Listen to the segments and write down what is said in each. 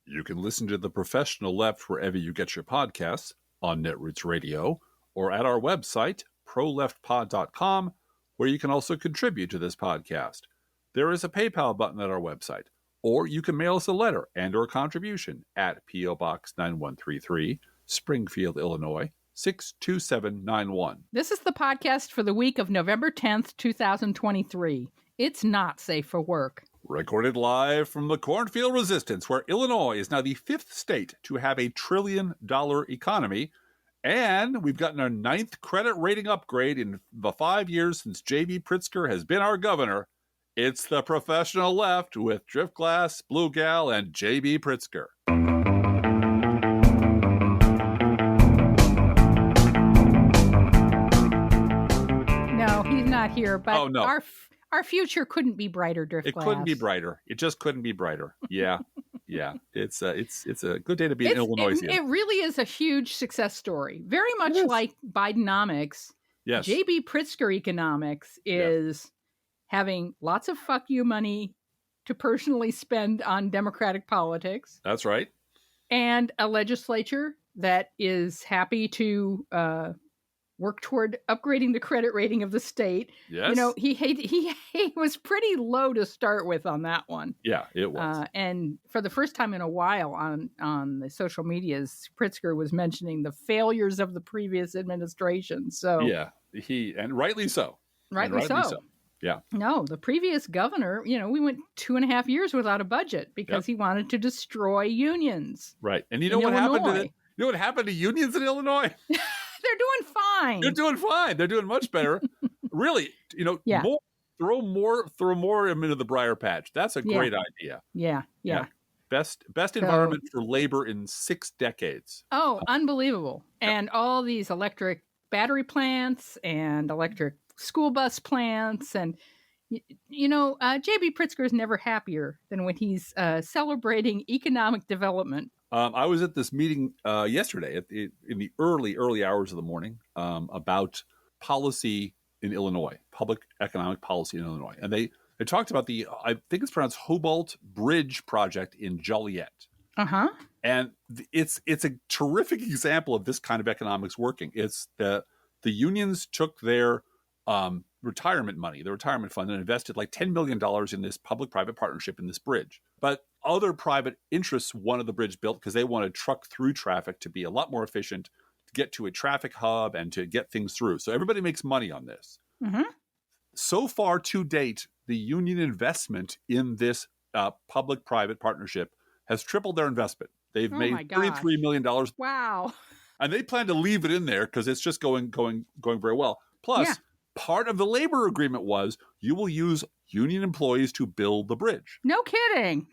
You can listen to The Professional Left wherever you get your podcasts, on Netroots Radio, or at our website, proleftpod.com, where you can also contribute to this podcast. There is a PayPal button at our website, or you can mail us a letter and or contribution at P.O. Box 9133, Springfield, Illinois, 62791. This is the podcast for the week of November 10th, 2023. It's not safe for work. Recorded live from the Cornfield Resistance, where Illinois is now the 5th state to have a $1 trillion economy. And we've gotten our 9th credit rating upgrade in the 5 years since J.B. Pritzker has been our governor. It's The Professional Left with Driftglass, Blue Gal, and J.B. Pritzker. No, he's not here, but Oh, no. Our future couldn't be brighter, Driftglass. It couldn't be brighter. It just couldn't be brighter. Yeah. Yeah. It's a good day to be in Illinois. It really is a huge success story. Very much like Bidenomics. Yes. J.B. Pritzker economics is having lots of fuck you money to personally spend on Democratic politics. That's right. And a legislature that is happy to work toward upgrading the credit rating of the state. Yes. You know, he was pretty low to start with on that one. Yeah, it was. And for the first time in a while on the social medias, Pritzker was mentioning the failures of the previous administration. So yeah, and rightly so. Rightly so. Yeah. No, the previous governor, we went 2.5 years without a budget because he wanted to destroy unions. Right. And you know what happened to unions in Illinois? They're doing fine. They're doing fine. They're doing much better. Really, throw more into the briar patch. That's a great idea. Yeah. Best environment for labor in 6 decades. Oh, unbelievable. And all these electric battery plants and electric school bus plants. And, J.B. Pritzker is never happier than when he's celebrating economic development. I was at this meeting yesterday in the early hours of the morning about policy in Illinois, public economic policy in Illinois. And they talked about I think it's pronounced Hobalt Bridge project in Joliet. Uh-huh. And it's a terrific example of this kind of economics working. It's the unions took their retirement money, the retirement fund, and invested like $10 million in this public-private partnership in this bridge. But other private interests wanted the bridge built because they wanted truck-through traffic to be a lot more efficient, to get to a traffic hub and to get things through. So everybody makes money on this. Mm-hmm. So far to date, the union investment in this public-private partnership has tripled their investment. They've made $33 million. Wow. And they plan to leave it in there because it's just going very well. Plus, part of the labor agreement was you will use union employees to build the bridge. No kidding.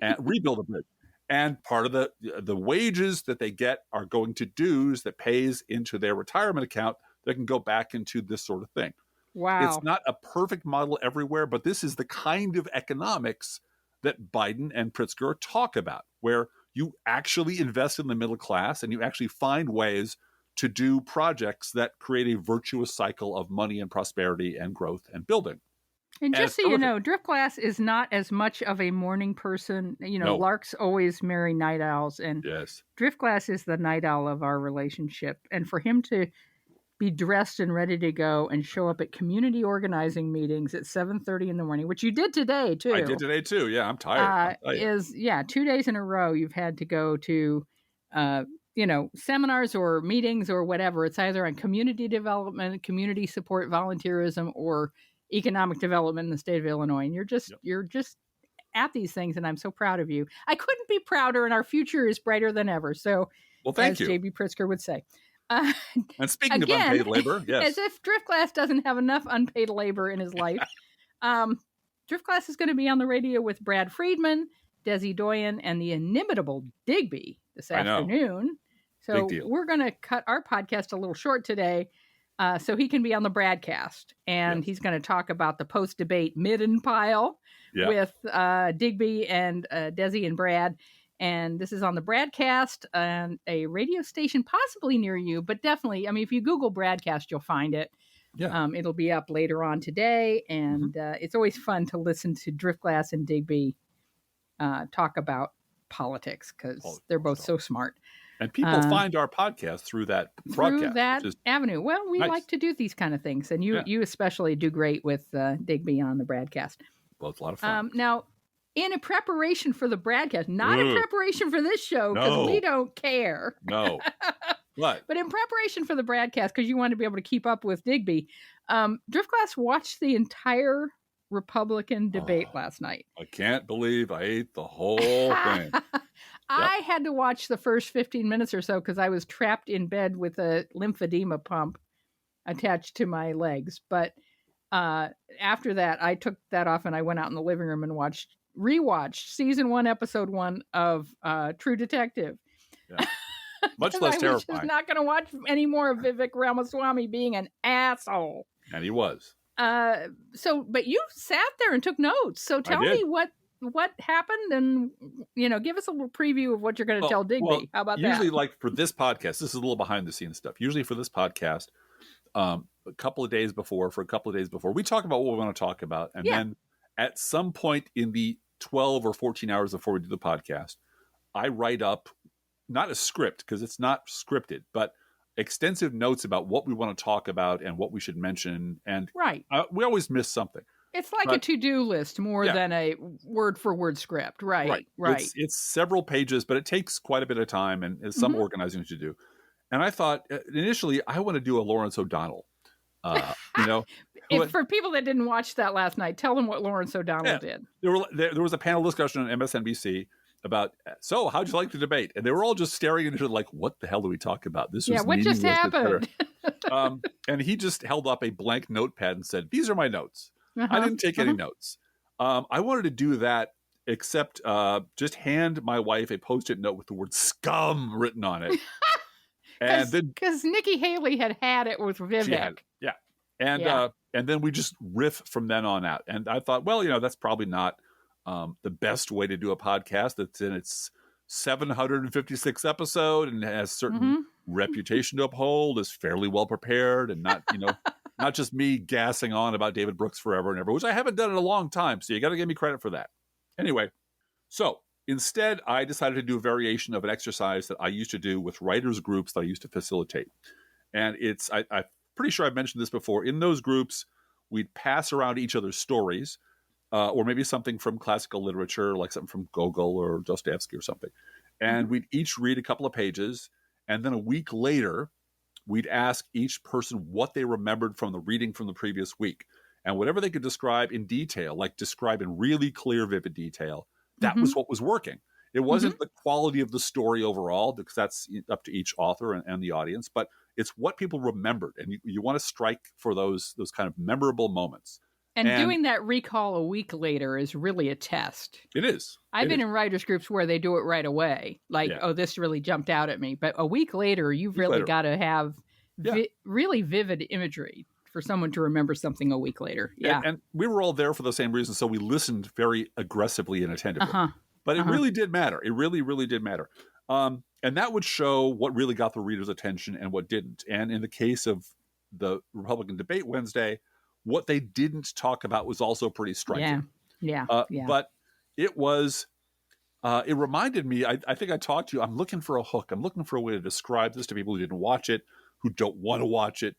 And rebuild the bridge. And part of the wages that they get are going to dues that pays into their retirement account that can go back into this sort of thing. Wow. It's not a perfect model everywhere, but this is the kind of economics that Biden and Pritzker talk about, where you actually invest in the middle class and you actually find ways to do projects that create a virtuous cycle of money and prosperity and growth and building. And just so you know, Driftglass is not as much of a morning person. No. Larks always marry night owls. And yes. Driftglass is the night owl of our relationship. And for him to be dressed and ready to go and show up at community organizing meetings at 7:30 in the morning, which you did today, too. I did today, too. Yeah, I'm tired. 2 days in a row you've had to go to, seminars or meetings or whatever. It's either on community development, community support, volunteerism, or economic development in the state of Illinois. And you're just at these things, and I'm so proud of you. I couldn't be prouder, and our future is brighter than ever. So, well, thank you. As J.B. Pritzker would say. And speaking again, of unpaid labor, yes. As if Driftglass doesn't have enough unpaid labor in his life. Driftglass is going to be on the radio with Brad Friedman, Desi Doyen, and the inimitable Digby this afternoon. So we're going to cut our podcast a little short today so he can be on the broadcast. And he's going to talk about the post-debate midden pile with Digby and Desi and Brad. And this is on the broadcast and a radio station possibly near you, but definitely, if you Google broadcast, you'll find it. Yeah. It'll be up later on today. And it's always fun to listen to Driftglass and Digby talk about politics because they're both so smart. And people find our podcast through that broadcast. Avenue. Well, we nice. like to do these kind of things. And you especially do great with Digby on the broadcast. Well, it's a lot of fun. Now, in a preparation for the broadcast, not in preparation for this show, because we don't care. No. What? But in preparation for the broadcast, because you want to be able to keep up with Digby, Driftglass watched the entire Republican debate last night. I can't believe I ate the whole thing. I had to watch the first 15 minutes or so because I was trapped in bed with a lymphedema pump attached to my legs. But after that, I took that off and I went out in the living room and rewatched season 1, episode 1 of True Detective. Yeah. Much less terrifying. I was just not going to watch any more of Vivek Ramaswamy being an asshole. And he was. But you sat there and took notes. So tell me what happened, and give us a little preview of what you're going to tell Digby. Well, how about usually, that? like for this podcast, this is a little behind the scenes stuff. Usually for this podcast, a couple of days before, we talk about what we want to talk about, and then at some point in the 12 or 14 hours before we do the podcast, I write up not a script because it's not scripted, but extensive notes about what we want to talk about and what we should mention. And we always miss something. It's like a to-do list more than a word-for-word script. Right. It's several pages, but it takes quite a bit of time and is some organizing to do. And I thought initially I want to do a Lawrence O'Donnell. For people that didn't watch that last night, tell them what Lawrence O'Donnell did. There was a panel discussion on MSNBC about, so how'd you like the debate? And they were all just staring at each other like, what the hell do we talk about? This was what just happened? And he just held up a blank notepad and said, these are my notes. I didn't take any notes. I wanted to do that, except just hand my wife a Post-it note with the word scum written on it. Because Nikki Haley had it with Vivek. And then we just riff from then on out. And I thought, well, that's probably not the best way to do a podcast that's in its 756th episode and has certain reputation to uphold, is fairly well prepared, and not not just me gassing on about David Brooks forever and ever, which I haven't done in a long time. So you got to give me credit for that. Anyway, so instead, I decided to do a variation of an exercise that I used to do with writers groups that I used to facilitate. And I'm pretty sure I've mentioned this before. In those groups, we'd pass around each other's stories, or maybe something from classical literature, like something from Gogol or Dostoevsky or something. And we'd each read a couple of pages. And then a week later, we'd ask each person what they remembered from the reading from the previous week. And whatever they could describe in detail, like describe in really clear, vivid detail, that was what was working. It wasn't the quality of the story overall, because that's up to each author and the audience, but it's what people remembered. And you want to strike for those kind of memorable moments. And doing that recall a week later is really a test. It is. I've been in writers groups where they do it right away. Like, this really jumped out at me. But a week later, you've really got to have really vivid imagery for someone to remember something a week later. Yeah. And we were all there for the same reason. So we listened very aggressively and attentively. But it really did matter. It really, really did matter. And that would show what really got the reader's attention and what didn't. And in the case of the Republican debate Wednesday, what they didn't talk about was also pretty striking. But it was, it reminded me, I think I talked to you, I'm looking for a hook. I'm looking for a way to describe this to people who didn't watch it, who don't want to watch it.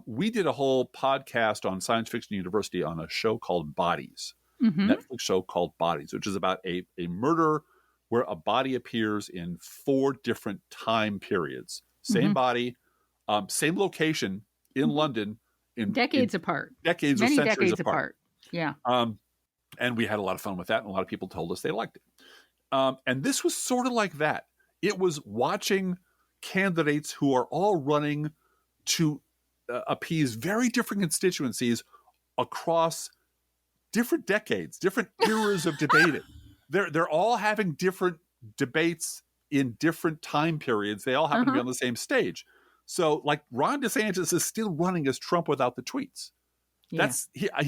We did a whole podcast on Science Fiction University on a show called Bodies, Netflix show called Bodies, which is about a murder where a body appears in 4 different time periods. Same body, same location in London. Decades apart. Decades or centuries apart. Yeah. And we had a lot of fun with that, and a lot of people told us they liked it. And this was sort of like that. It was watching candidates who are all running to appease very different constituencies across different decades, different eras of debating. They're all having different debates in different time periods. They all happen to be on the same stage. So, like, Ron DeSantis is still running as Trump without the tweets. He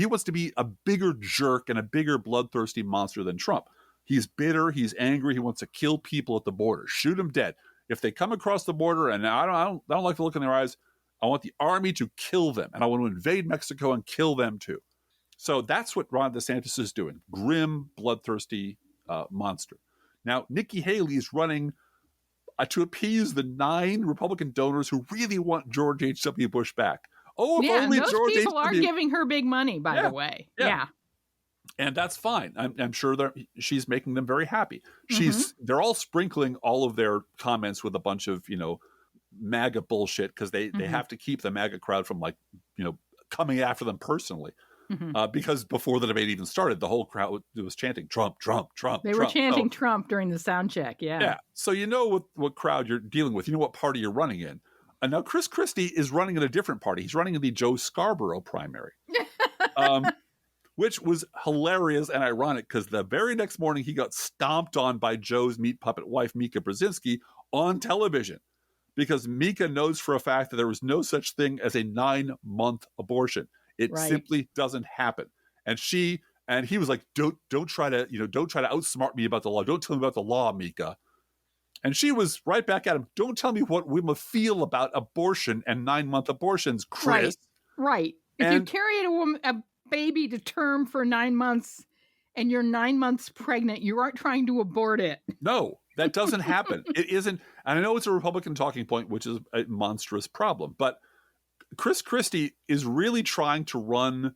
wants to be a bigger jerk and a bigger bloodthirsty monster than Trump. He's bitter. He's angry. He wants to kill people at the border, shoot them dead. If they come across the border and I don't like the look in their eyes, I want the army to kill them, and I want to invade Mexico and kill them too. So that's what Ron DeSantis is doing. Grim, bloodthirsty monster. Now, Nikki Haley is running to appease the 9 Republican donors who really want George H.W. Bush back. Oh, if only those George people H.W. are giving her big money, by the way. Yeah. And that's fine. I'm sure she's making them very happy. Mm-hmm. They're all sprinkling all of their comments with a bunch of, MAGA bullshit because they have to keep the MAGA crowd from coming after them personally. Mm-hmm. Because before the debate even started, the whole crowd was chanting Trump, Trump, Trump. They were chanting Trump during the sound check. Yeah. Yeah. So you know what crowd you're dealing with. You know what party you're running in. And now Chris Christie is running in a different party. He's running in the Joe Scarborough primary. Which was hilarious and ironic because the very next morning he got stomped on by Joe's meat puppet wife, Mika Brzezinski, on television because Mika knows for a fact that there was no such thing as a 9-month abortion. It simply doesn't happen. And he was like, don't try to outsmart me about the law. Don't tell me about the law, Mika. And she was right back at him. Don't tell me what women feel about abortion and 9-month abortions, Chris. Right. If you carry a baby to term for 9 months and you're 9 months pregnant, you aren't trying to abort it. No, that doesn't happen. It isn't. And I know it's a Republican talking point, which is a monstrous problem. But Chris Christie is really trying to run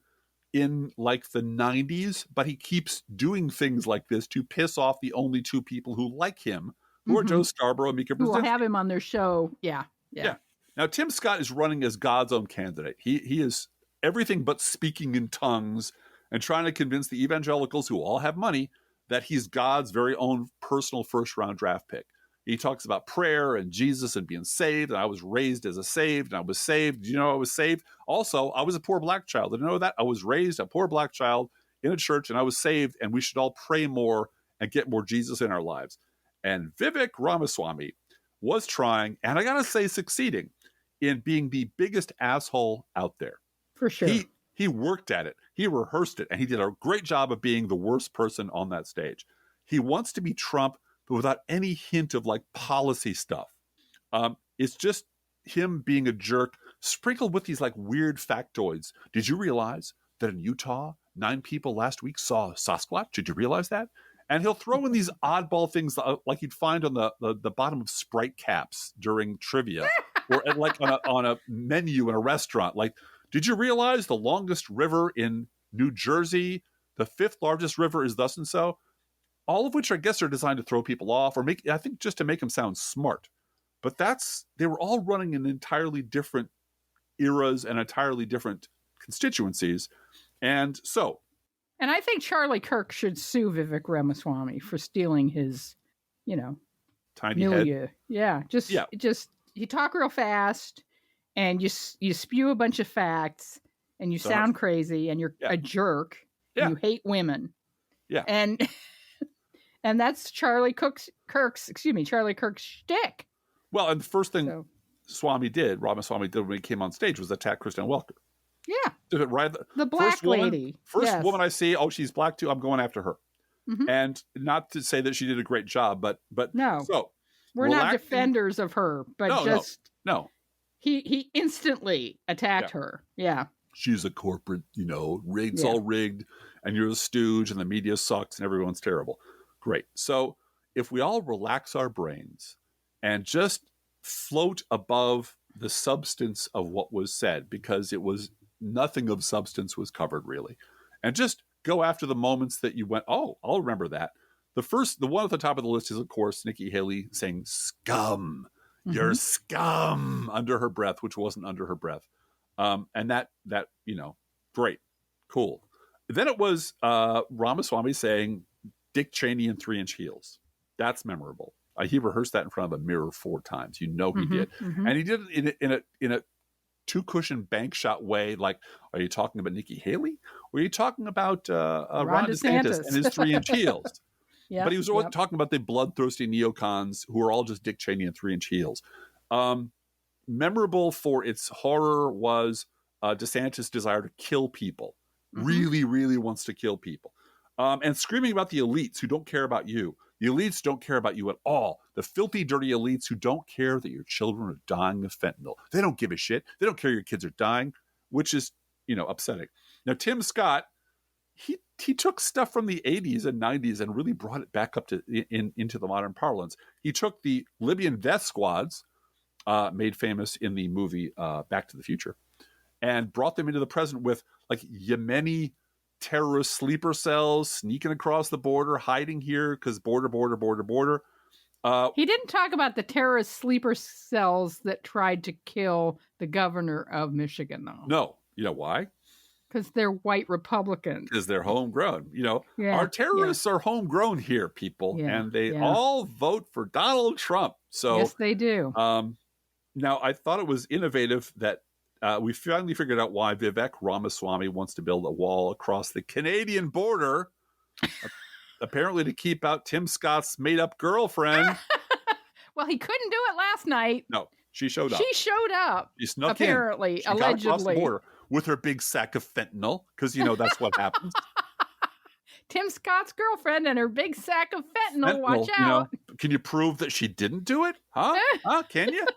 in like the 90s, but he keeps doing things like this to piss off the only 2 people who like him, who are Joe Scarborough and Mika Brzezinski. Who will have him on their show. Yeah. Now, Tim Scott is running as God's own candidate. He is everything but speaking in tongues and trying to convince the evangelicals who all have money that he's God's very own personal first-round draft pick. He talks about prayer and Jesus and being saved, and I was raised as a saved, and I was saved. Do you know I was saved? Also, I was a poor black child. Did you know that? I was raised a poor black child in a church, and I was saved, and we should all pray more and get more Jesus in our lives. And Vivek Ramaswamy was trying, and I gotta say succeeding, in being the biggest asshole out there. For sure. He worked at it. He rehearsed it, and he did a great job of being the worst person on that stage. He wants to be Trump, but without any hint of like policy stuff. It's just him being a jerk, sprinkled with these like weird factoids. Did you realize that in Utah, 9 people last week saw Sasquatch? Did you realize that? And he'll throw in these oddball things like you'd find on the bottom of Sprite caps during trivia, or like on a menu in a restaurant. Like, did you realize the longest river in New Jersey, the 5th largest river is thus and so? All of which I guess are designed to throw people off, or I think just to make them sound smart. But they were all running in entirely different eras and entirely different constituencies. And I think Charlie Kirk should sue Vivek Ramaswamy for stealing his, tiny milieu. head. Yeah. Just you talk real fast and you spew a bunch of facts and you sound crazy and you're a jerk. Yeah. And you hate women. Yeah. And that's Charlie Kirk's shtick. Well, and the first thing Ramaswamy did when he came on stage was attack Kristen Welker. Yeah. Right? The black lady. First woman I see, she's black too, I'm going after her. Mm-hmm. And not to say that she did a great job, but no. So we're not defenders of her, but no. He instantly attacked her. Yeah. She's a corporate, rigged's all rigged, and you're a stooge, and the media sucks, and everyone's terrible. Great. So if we all relax our brains and just float above the substance of what was said, because it was nothing of substance was covered really, and just go after the moments that you went, oh, I'll remember that. The one at the top of the list is, of course, Nikki Haley saying "scum," "you're scum" under her breath, which wasn't under her breath, and that great, cool. Then it was Ramaswamy saying Dick Cheney in 3-inch heels. That's memorable. He rehearsed that in front of a mirror 4 times. He did, and he did it in a 2-cushion bank shot way. Like, are you talking about Nikki Haley? Or are you talking about Ron DeSantis and his 3-inch heels? Yep, but he was talking about the bloodthirsty neocons who are all just Dick Cheney in 3-inch heels. Memorable for its horror was DeSantis' desire to kill people. Really, really wants to kill people. And screaming about the elites who don't care about you. The elites don't care about you at all. The filthy, dirty elites who don't care that your children are dying of fentanyl. They don't give a shit. They don't care your kids are dying, which is, upsetting. Now, Tim Scott, he took stuff from the 80s and 90s and really brought it back up to into the modern parlance. He took the Libyan death squads, made famous in the movie Back to the Future, and brought them into the present with like Yemeni terrorist sleeper cells sneaking across the border, hiding here because border. He didn't talk about the terrorist sleeper cells that tried to kill the governor of Michigan, though. No. You know why? Because they're white Republicans. Because they're homegrown. Our terrorists are homegrown here, people, and they all vote for Donald Trump. So yes, they do. Now, I thought it was innovative that we finally figured out why Vivek Ramaswamy wants to build a wall across the Canadian border, apparently to keep out Tim Scott's made-up girlfriend. Well, he couldn't do it last night. No, she showed up. She showed up. She snuck apparently, in. She allegedly. got across the border with her big sack of fentanyl, because, that's what happens. Tim Scott's girlfriend and her big sack of fentanyl. Watch out. Can you prove that she didn't do it? Huh? Can you?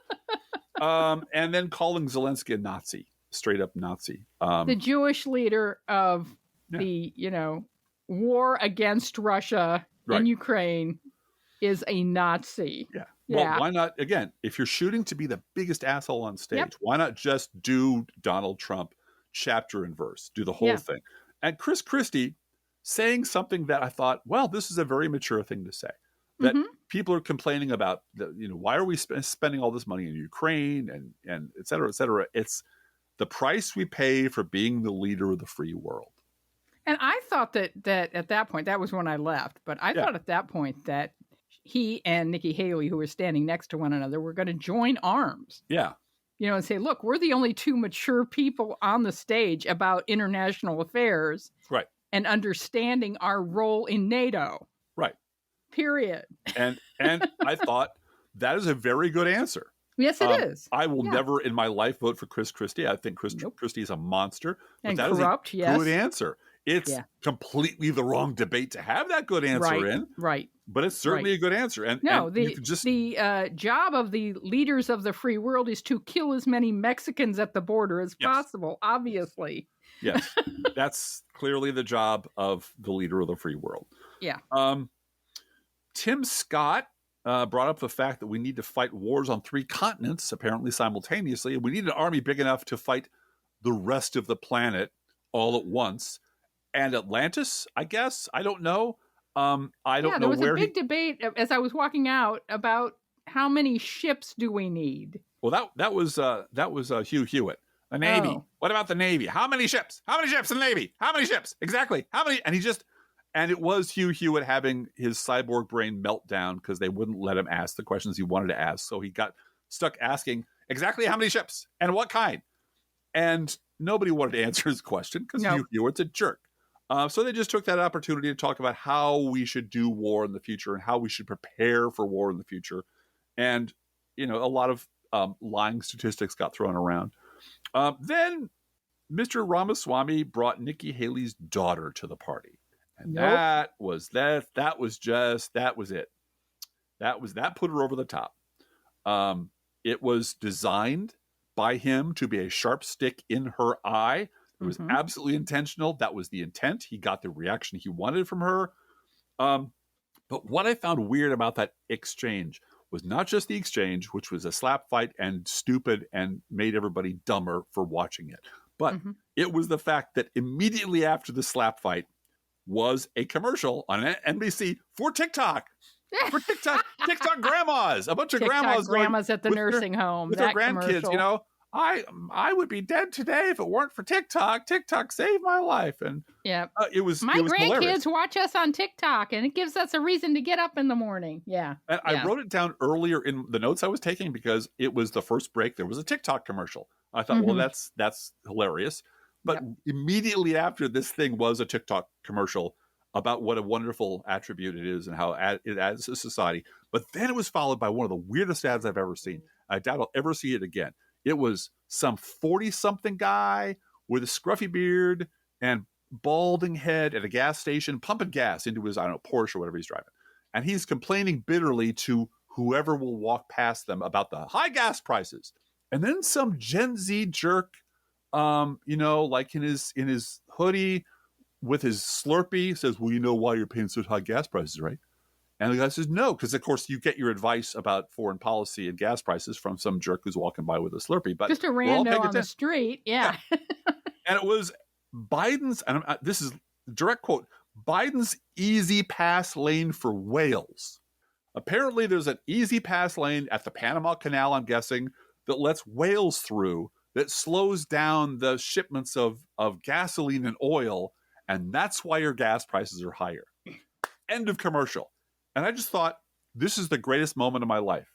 And then calling Zelensky a Nazi, straight up Nazi. The Jewish leader of the, war against Russia in Ukraine is a Nazi. Yeah. Well, why not? Again, if you're shooting to be the biggest asshole on stage, why not just do Donald Trump chapter and verse, do the whole thing? And Chris Christie saying something that I thought, well, this is a very mature thing to say. That people are complaining about, why are we spending all this money in Ukraine and et cetera, et cetera. It's the price we pay for being the leader of the free world. And I thought that at that point, that was when I left, but I thought at that point that he and Nikki Haley, who were standing next to one another, were going to join arms. Yeah. And say, look, we're the only two mature people on the stage about international affairs. Right. And understanding our role in NATO. Right. Period. And I thought that is a very good answer. Yes, it is. I will never in my life vote for Chris Christie. I think Chris Christie is a monster. But and that corrupt, is a good answer. It's completely the wrong debate to have that good answer in. Right. But it's certainly a good answer. And the job of the leaders of the free world is to kill as many Mexicans at the border as possible, obviously. Yes. That's clearly the job of the leader of the free world. Yeah. Tim Scott brought up the fact that we need to fight wars on 3 continents, apparently simultaneously. And we need an army big enough to fight the rest of the planet all at once. And Atlantis, I guess. I don't know. I don't know where. There was a big debate as I was walking out about how many ships do we need. Well, that was Hugh Hewitt. The Navy. Oh. What about the Navy? How many ships? How many ships in the Navy? How many ships? Exactly. How many? And it was Hugh Hewitt having his cyborg brain meltdown because they wouldn't let him ask the questions he wanted to ask. So he got stuck asking exactly how many ships and what kind. And nobody wanted to answer his question because Hugh Hewitt's a jerk. So they just took that opportunity to talk about how we should do war in the future and how we should prepare for war in the future. And, a lot of lying statistics got thrown around. Then Mr. Ramaswamy brought Nikki Haley's daughter to the party. And that was it. That put her over the top. It was designed by him to be a sharp stick in her eye. It was absolutely intentional. That was the intent. He got the reaction he wanted from her. But what I found weird about that exchange was not just the exchange, which was a slap fight and stupid and made everybody dumber for watching it. But it was the fact that immediately after the slap fight was a commercial on NBC for TikTok. For TikTok grandmas. A bunch of grandmas at the nursing home. With their grandkids, I would be dead today if it weren't for TikTok. TikTok saved my life. And it was my grandkids hilarious. Watch us on TikTok, and it gives us a reason to get up in the morning. Yeah. And I wrote it down earlier in the notes I was taking because it was the first break. There was a TikTok commercial. I thought, well, that's hilarious. But immediately after, this thing was a TikTok commercial about what a wonderful attribute it is and how it adds to society. But then it was followed by one of the weirdest ads I've ever seen. I doubt I'll ever see it again. It was some 40-something guy with a scruffy beard and balding head at a gas station pumping gas into his, Porsche or whatever he's driving. And he's complaining bitterly to whoever will walk past them about the high gas prices. And then some Gen Z jerk, like in his hoodie with his Slurpee, says, well, you know why you're paying such high gas prices, right? And the guy says, no, because, of course, you get your advice about foreign policy and gas prices from some jerk who's walking by with a Slurpee. But just a rando on the street. Yeah. And it was Biden's, and this is direct quote, Biden's easy pass lane for whales. Apparently, there's an easy pass lane at the Panama Canal, I'm guessing, that lets whales through, that slows down the shipments of gasoline and oil, and that's why your gas prices are higher. End of commercial. And I just thought, this is the greatest moment of my life.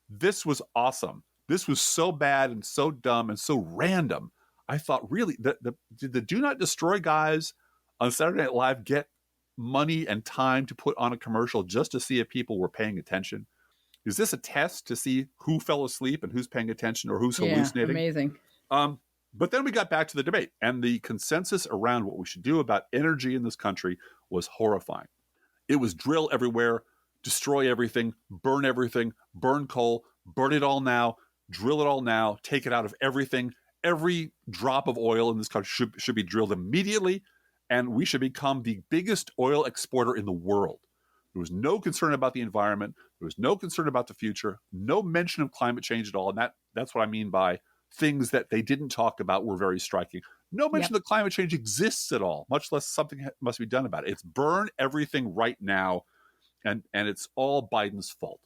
This was awesome. This was so bad and so dumb and so random. I thought, really, did the Do Not Destroy guys on Saturday Night Live get money and time to put on a commercial just to see if people were paying attention? Is this a test to see who fell asleep and who's paying attention or who's hallucinating? Amazing. But then we got back to the debate, and the consensus around what we should do about energy in this country was horrifying. It was drill everywhere, destroy everything, burn coal, burn it all now, drill it all now, take it out of everything. Every drop of oil in this country should be drilled immediately, and we should become the biggest oil exporter in the world. There was no concern about the environment. There was no concern about the future, no mention of climate change at all. And that's what I mean by things that they didn't talk about were very striking. No mention that climate change exists at all, much less something must be done about it. It's burn everything right now, and it's all Biden's fault.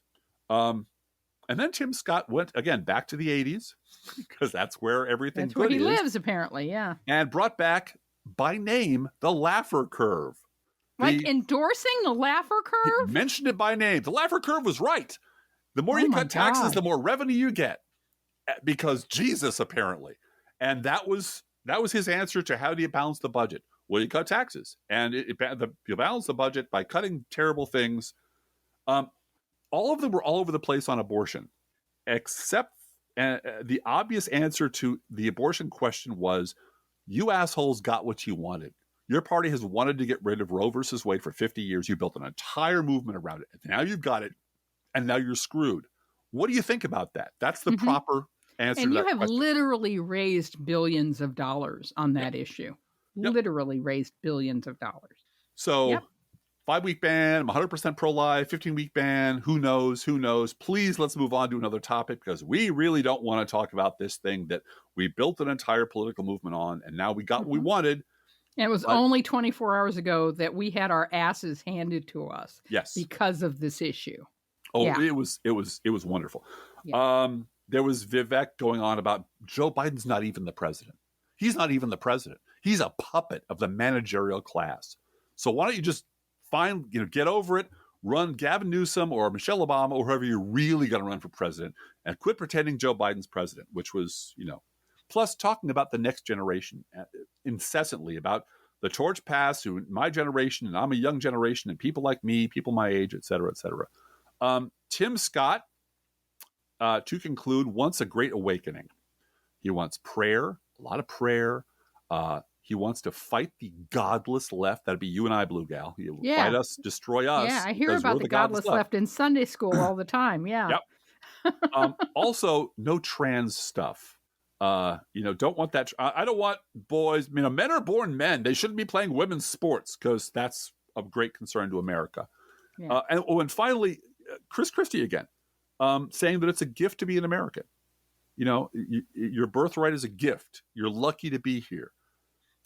And then Tim Scott went, again, back to the 80s, because that's where everything that's where he is, lives, apparently, yeah. and brought back, by name, the Laffer curve. Like endorsing the Laffer curve? He mentioned it by name. The Laffer curve was right. The more you cut taxes, the more revenue you get. Because Jesus, apparently. And that was his answer to how do you balance the budget? Well, you cut taxes. And you balance the budget by cutting terrible things. All of them were all over the place on abortion, except the obvious answer to the abortion question was, you assholes got what you wanted. Your party has wanted to get rid of Roe versus Wade for 50 years. You built an entire movement around it. Now you've got it, and now you're screwed. What do you think about that? That's the proper answer to that question. And you have literally raised billions of dollars on that issue. Literally raised billions of dollars. So 5-week ban, I'm 100% pro-life, 15-week ban, who knows? Please, let's move on to another topic, because we really don't want to talk about this thing that we built an entire political movement on, and now we got what we wanted. And it was only 24 hours ago that we had our asses handed to us because of this issue. Oh, it was wonderful. Yeah. There was Vivek going on about Joe Biden's not even the president. He's not even the president. He's a puppet of the managerial class. So why don't you just get over it, run Gavin Newsom or Michelle Obama or whoever you're really going to run for president, and quit pretending Joe Biden's president, which was, plus talking about the next generation incessantly, about the torch pass to my generation, and I'm a young generation, and people like me, people my age, et cetera, et cetera. Tim Scott, to conclude, wants a great awakening. He wants prayer, a lot of prayer. He wants to fight the godless left. That'd be you and I, Blue Gal. He'll fight us, destroy us. Yeah, I hear about the godless left in Sunday school all the time. Yeah. Yep. Also, no trans stuff. Don't want that. I don't want boys. Men are born men. They shouldn't be playing women's sports, because that's of great concern to America. Yeah. And finally, Chris Christie again, saying that it's a gift to be an American. Your birthright is a gift. You're lucky to be here.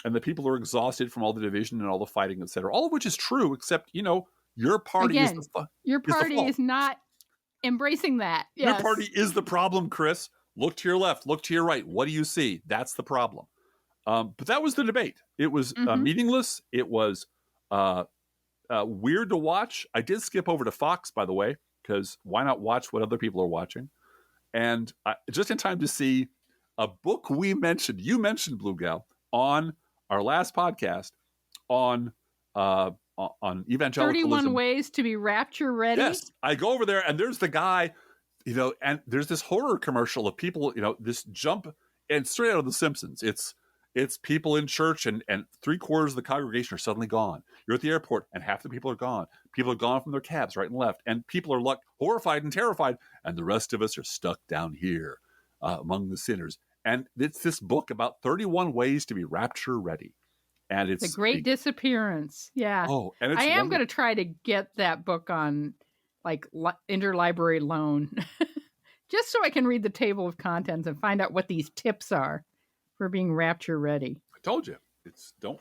And the people are exhausted from all the division and all the fighting, et cetera. All of which is true, except, your party is not embracing that. Yes. Your party is the problem, Chris. Look to your left, look to your right. What do you see? That's the problem. But that was the debate. It was meaningless. It was weird to watch. I did skip over to Fox, by the way, because why not watch what other people are watching? And just in time to see a book you mentioned, Blue Gal, on our last podcast on evangelicalism. 31 ways to be rapture ready. Yes, I go over there and there's the guy, and there's this horror commercial of people, this jump, and straight out of The Simpsons. It's people in church and 3/4 of the congregation are suddenly gone. You're at the airport and half the people are gone. People are gone from their cabs right and left, and people are horrified and terrified, and the rest of us are stuck down here among the sinners. And it's this book about 31 ways to be rapture ready. And it's The Great Disappearance. Yeah. Oh, and it's I am going to try to get that book on like interlibrary loan just so I can read the table of contents and find out what these tips are for being rapture ready. I told you. It's don't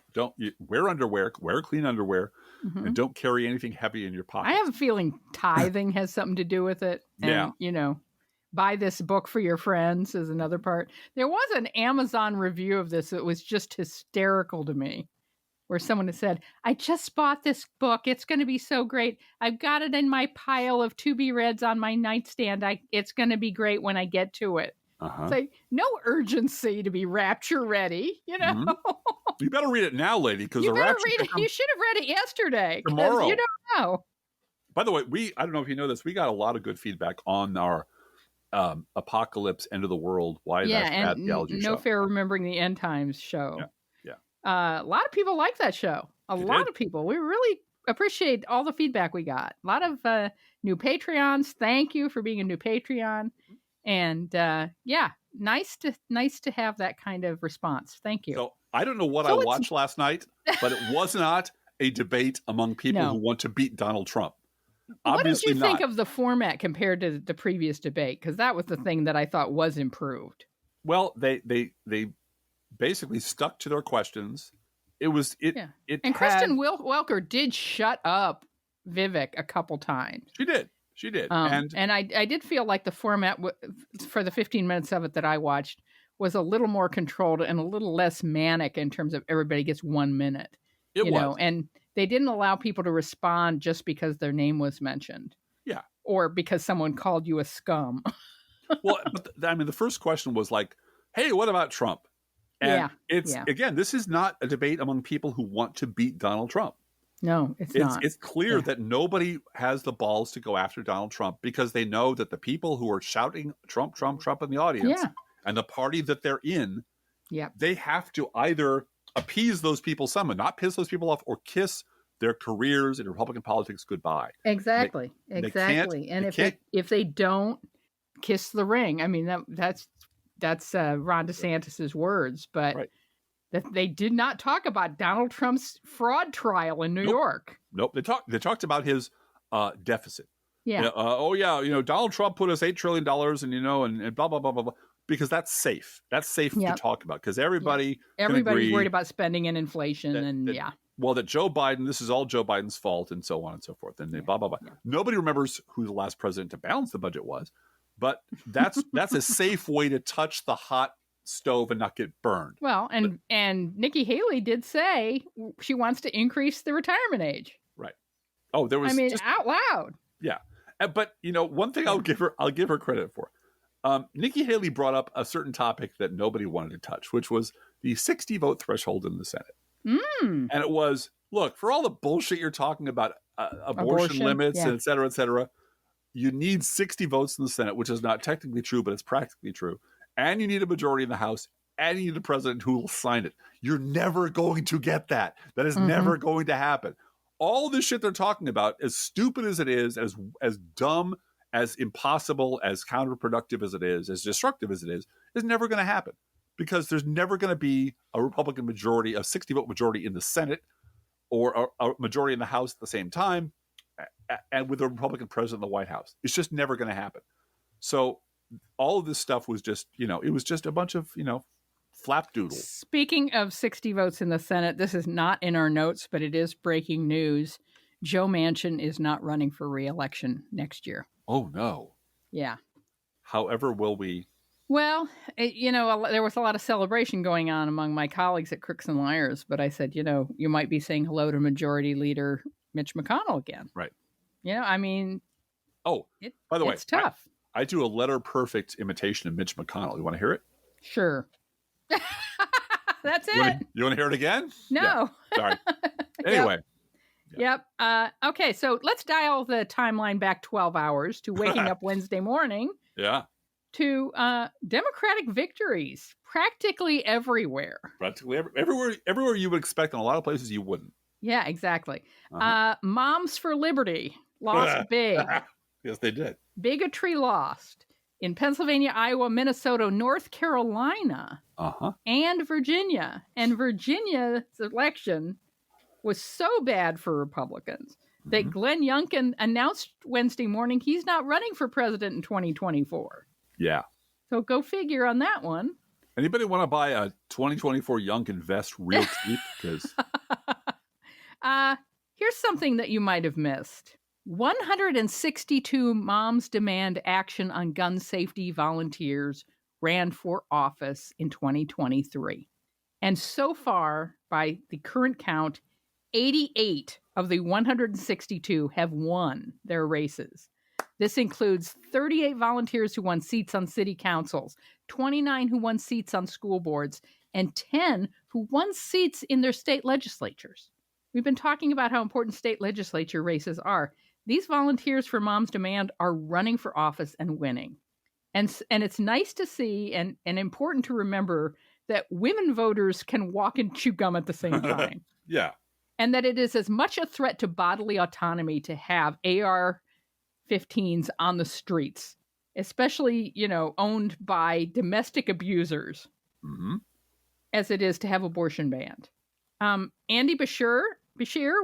wear underwear, wear clean underwear, and don't carry anything heavy in your pocket. I have a feeling tithing has something to do with it. And, buy this book for your friends is another part. There was an Amazon review of this that was just hysterical to me, where someone has said, I just bought this book. It's going to be so great. I've got it in my pile of to-be-reads on my nightstand. It's going to be great when I get to it. It's like, no urgency to be rapture ready, You better read it now, lady, because the rapture. You should have read it yesterday. Tomorrow. You don't know. By the way, I don't know if you know this, we got a lot of good feedback on our apocalypse, end of the world, why that's bad theology show. No Fair Remembering the End Times show. Yeah. A lot of people like that show. A lot of people. We really appreciate all the feedback we got. A lot of new Patreons. Thank you for being a new Patreon. And nice to have that kind of response. Thank you. So I don't know what I watched last night, but it was not a debate among people who want to beat Donald Trump. Obviously what did you think of the format compared to the previous debate? Because that was the thing that I thought was improved. Well, they basically stuck to their questions. And Kristen Welker did shut up Vivek a couple times. She did. And I did feel like the format for the 15 minutes of it that I watched was a little more controlled and a little less manic in terms of everybody gets 1 minute. It was. And they didn't allow people to respond just because their name was mentioned. Yeah. Or because someone called you a scum. Well, but the first question was like, hey, what about Trump? And again, this is not a debate among people who want to beat Donald Trump. No, it's not. It's clear that nobody has the balls to go after Donald Trump because they know that the people who are shouting Trump, Trump, Trump in the audience and the party that they're in, they have to either appease those people somehow, not piss those people off, or kiss their careers in Republican politics goodbye. Exactly. And if they don't kiss the ring, I mean, that's Ron DeSantis's words, but that they did not talk about Donald Trump's fraud trial in New York. Nope. They talked about his deficit. Yeah. Donald Trump put us $8 trillion and blah, blah, blah, blah, blah. Because that's safe. That's safe to talk about because everybody's worried about spending and inflation that Joe Biden, this is all Joe Biden's fault and so on and so forth. And blah, blah, blah. Yeah. Nobody remembers who the last president to balance the budget was, but that's a safe way to touch the hot stove and not get burned. Well, and Nikki Haley did say she wants to increase the retirement age. Right. Oh, there was out loud. Yeah. But one thing I'll give her credit for. Nikki Haley brought up a certain topic that nobody wanted to touch, which was the 60 vote threshold in the Senate. And it was, look, for all the bullshit you're talking about, abortion limits and et cetera, you need 60 votes in the Senate, which is not technically true, but it's practically true. And you need a majority in the House, and you need a president who will sign it. You're never going to get that. That is never going to happen. All this shit they're talking about, as stupid as it is, as dumb, as impossible, as counterproductive as it is, as destructive as it is never going to happen because there's never going to be a Republican majority, a 60-vote majority in the Senate or a majority in the House at the same time and with a Republican president in the White House. It's just never going to happen. So all of this stuff was just, it was just a bunch of, flapdoodle. Speaking of 60 votes in the Senate, this is not in our notes, but it is breaking news. Joe Manchin is not running for re-election next year. Oh, no. Yeah. However, will we? Well, there was a lot of celebration going on among my colleagues at Crooks and Liars, but I said, you might be saying hello to Majority Leader Mitch McConnell again. Right. By the way, it's tough. I do a letter perfect imitation of Mitch McConnell. You want to hear it? Sure. That's it. You want to hear it again? No. Yeah. Sorry. Anyway. Yep. Okay, so let's dial the timeline back 12 hours to waking up Wednesday morning. Yeah. To Democratic victories practically everywhere. Practically everywhere you would expect, and a lot of places you wouldn't. Yeah, exactly. Moms for Liberty lost big. Yes, they did. Bigotry lost. in Pennsylvania, Iowa, Minnesota, North Carolina, and Virginia. And Virginia's election was so bad for Republicans that Glenn Youngkin announced Wednesday morning he's not running for president in 2024. Yeah. So go figure on that one. Anybody want to buy a 2024 Youngkin vest real cheap? Because here's something that you might have missed. 162 Moms Demand Action on Gun Safety volunteers ran for office in 2023. And so far, by the current count, 88 of the 162 have won their races. This includes 38 volunteers who won seats on city councils, 29 who won seats on school boards, and 10 who won seats in their state legislatures. We've been talking about how important state legislature races are. These volunteers for Moms Demand are running for office and winning. And it's nice to see and important to remember that women voters can walk and chew gum at the same time. Yeah. And that it is as much a threat to bodily autonomy to have AR-15s on the streets, especially, owned by domestic abusers, as it is to have abortion banned. Andy Beshear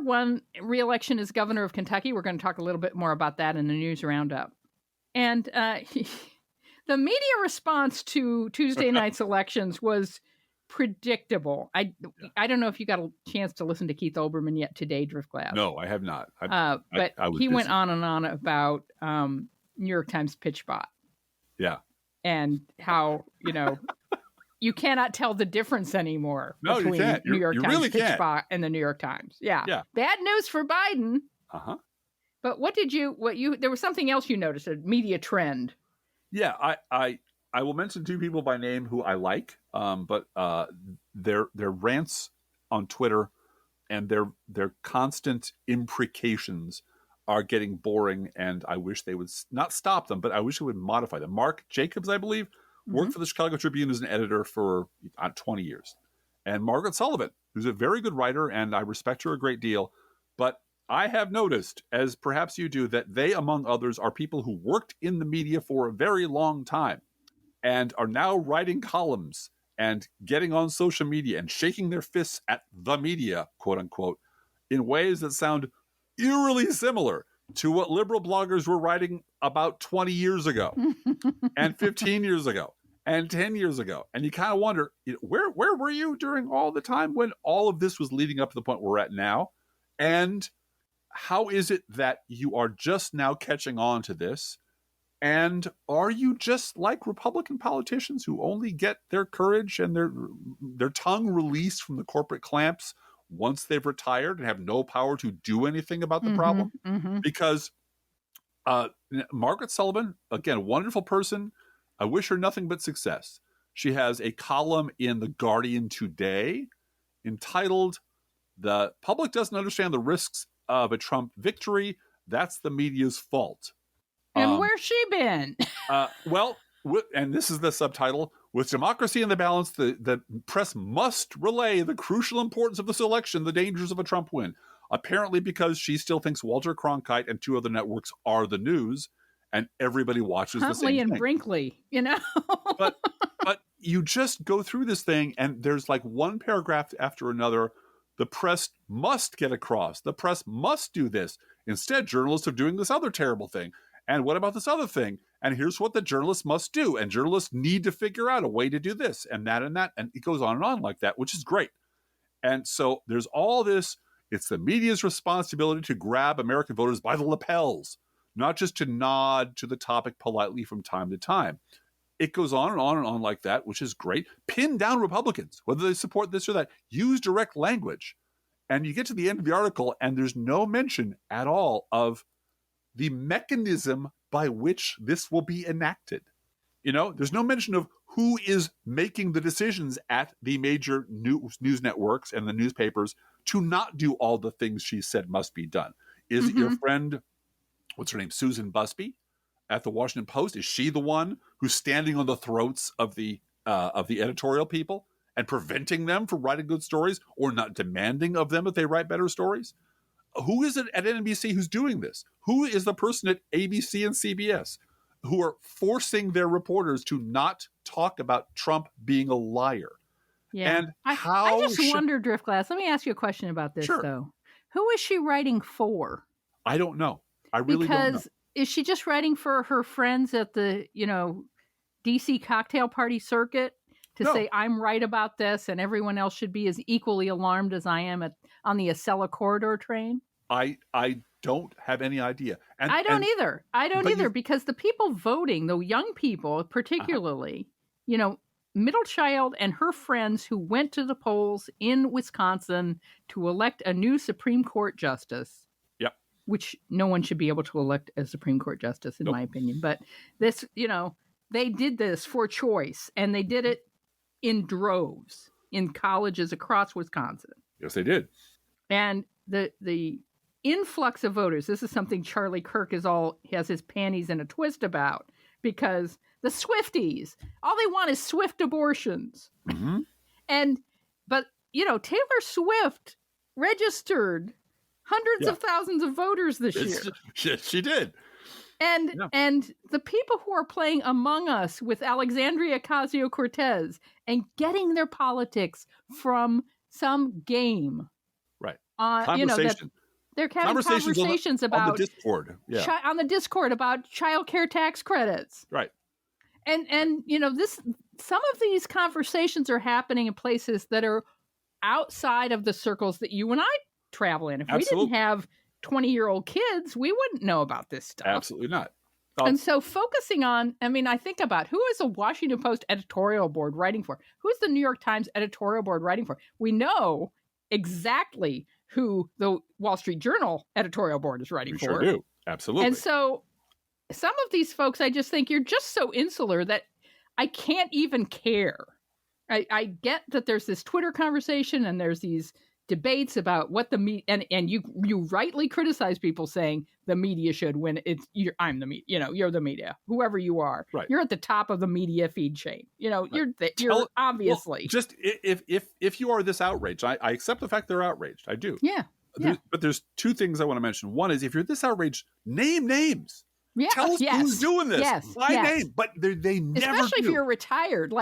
won re-election as governor of Kentucky. We're going to talk a little bit more about that in the news roundup. And the media response to Tuesday night's elections was predictable. I don't know if you got a chance to listen to Keith Olbermann yet today, Driftglass. No, I have not. But he went on and on about New York Times pitch bot. Yeah. And how, you cannot tell the difference anymore between you can't. New York Times really pitch can't. bot and the New York Times. Yeah. Bad news for Biden. But there was something else you noticed, a media trend. Yeah, I will mention two people by name who I like, but their rants on Twitter and their constant imprecations are getting boring, and I wish they would not stop them, but I wish they would modify them. Mark Jacobs, I believe, worked for the Chicago Tribune as an editor for 20 years. And Margaret Sullivan, who's a very good writer, and I respect her a great deal, but I have noticed, as perhaps you do, that they, among others, are people who worked in the media for a very long time and are now writing columns and getting on social media and shaking their fists at the media, quote unquote, in ways that sound eerily similar to what liberal bloggers were writing about 20 years ago and 15 years ago and 10 years ago. And you kind of wonder, where were you during all the time when all of this was leading up to the point we're at now? And how is it that you are just now catching on to this? And are you just like Republican politicians who only get their courage and their tongue released from the corporate clamps once they've retired and have no power to do anything about the problem? Because Margaret Sullivan, again, a wonderful person. I wish her nothing but success. She has a column in The Guardian today entitled, "The Public Doesn't Understand the Risks of a Trump Victory. That's the Media's Fault." And where's she been? And this is the subtitle: "With democracy in the balance, the press must relay the crucial importance of this election, the dangers of a Trump win." Apparently because she still thinks Walter Cronkite and two other networks are the news, and everybody watches the same Huntley and thing. Brinkley, But you just go through this thing, and there's like one paragraph after another. The press must get across. The press must do this. Instead, journalists are doing this other terrible thing. And what about this other thing? And here's what the journalists must do. And journalists need to figure out a way to do this and that and that. And it goes on and on like that, which is great. And so there's all this. It's the media's responsibility to grab American voters by the lapels, not just to nod to the topic politely from time to time. It goes on and on and on like that, which is great. Pin down Republicans, whether they support this or that. Use direct language. And you get to the end of the article, and there's no mention at all of the mechanism by which this will be enacted. There's no mention of who is making the decisions at the major news networks and the newspapers to not do all the things she said must be done. Is it your friend, what's her name, Susan Busby at the Washington Post? Is she the one who's standing on the throats of the editorial people and preventing them from writing good stories, or not demanding of them that they write better stories? Who is it at NBC who's doing this? Who is the person at ABC and CBS? who are forcing their reporters to not talk about Trump being a liar. Yeah. And I just wonder, Driftglass, let me ask you a question about this, Sure. though. Who is she writing for? I don't know. I really don't know. Because is she just writing for her friends at the, DC cocktail party circuit to say, I'm right about this and everyone else should be as equally alarmed as I am on the Acela corridor train? I don't have any idea. And I don't either. I don't either, because the people voting, the young people particularly, middle child and her friends who went to the polls in Wisconsin to elect a new Supreme Court justice. Yep. Which no one should be able to elect a Supreme Court justice, in my opinion. But this, they did this for choice, and they did it in droves in colleges across Wisconsin. Yes, they did. And the influx of voters, this is something Charlie Kirk has his panties in a twist about, because the Swifties, all they want is swift abortions. Mm-hmm. But Taylor Swift registered hundreds of thousands of voters this year. Yes, she did. And the people who are playing Among Us with Alexandria Ocasio-Cortez and getting their politics from some game. Right. Conversation. They're having conversations about on the Discord. Yeah. On the Discord about child care tax credits. Right. And some of these conversations are happening in places that are outside of the circles that you and I travel in. If we didn't have 20-year-old kids, we wouldn't know about this stuff. Absolutely not. And so focusing on, I think about who is the Washington Post editorial board writing for? Who's the New York Times editorial board writing for? We know exactly who the Wall Street Journal editorial board is writing for. We sure do. Absolutely. And so some of these folks, I just think you're just so insular that I can't even care. I get that there's this Twitter conversation and there's these debates about what the media, and you rightly criticize people saying the media should win. I'm the media, you're the media, whoever you are. Right. You're at the top of the media feed chain. You're obviously. Well, just if you are this outraged, I accept the fact they're outraged. I do. Yeah. But there's two things I want to mention. One is, if you're this outraged, name names. Yeah. Tell us who's doing this by name. But they never Especially do. If you're retired.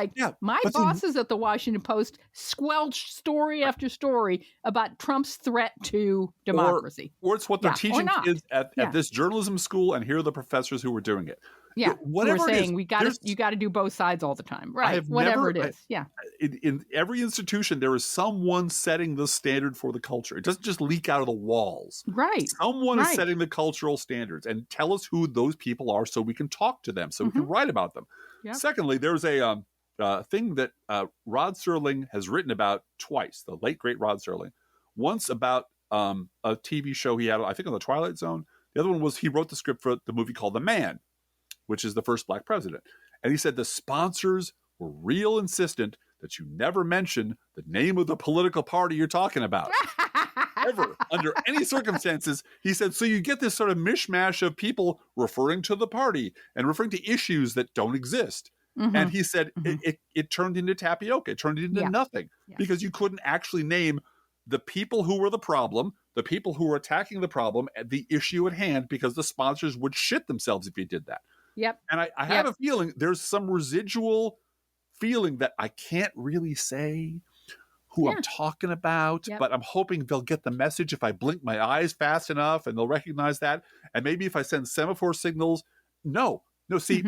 My bosses at the Washington Post squelch story after story about Trump's threat to democracy. Or it's what they're teaching kids at this journalism school, and here are the professors who were doing it. Yeah, whatever we're saying it is, you got to do both sides all the time, right? Whatever it is, In every institution, there is someone setting the standard for the culture. It doesn't just leak out of the walls, right? Someone is setting the cultural standards, and tell us who those people are, so we can talk to them, so we can write about them. Yep. Secondly, there's a thing that Rod Serling has written about twice. The late great Rod Serling, once about a TV show he had, I think, on the Twilight Zone. The other one was he wrote the script for the movie called The Man, which is the first black president. And he said the sponsors were real insistent that you never mention the name of the political party you're talking about. Ever, under any circumstances. He said, so you get this sort of mishmash of people referring to the party and referring to issues that don't exist. Mm-hmm. And he said it turned into tapioca. It turned into nothing because you couldn't actually name the people who were the problem, the people who were attacking the problem, the issue at hand, because the sponsors would shit themselves if you did that. Yep. And I have a feeling there's some residual feeling that I can't really say who I'm talking about, but I'm hoping they'll get the message if I blink my eyes fast enough and they'll recognize that. And maybe if I send semaphore signals. No, see,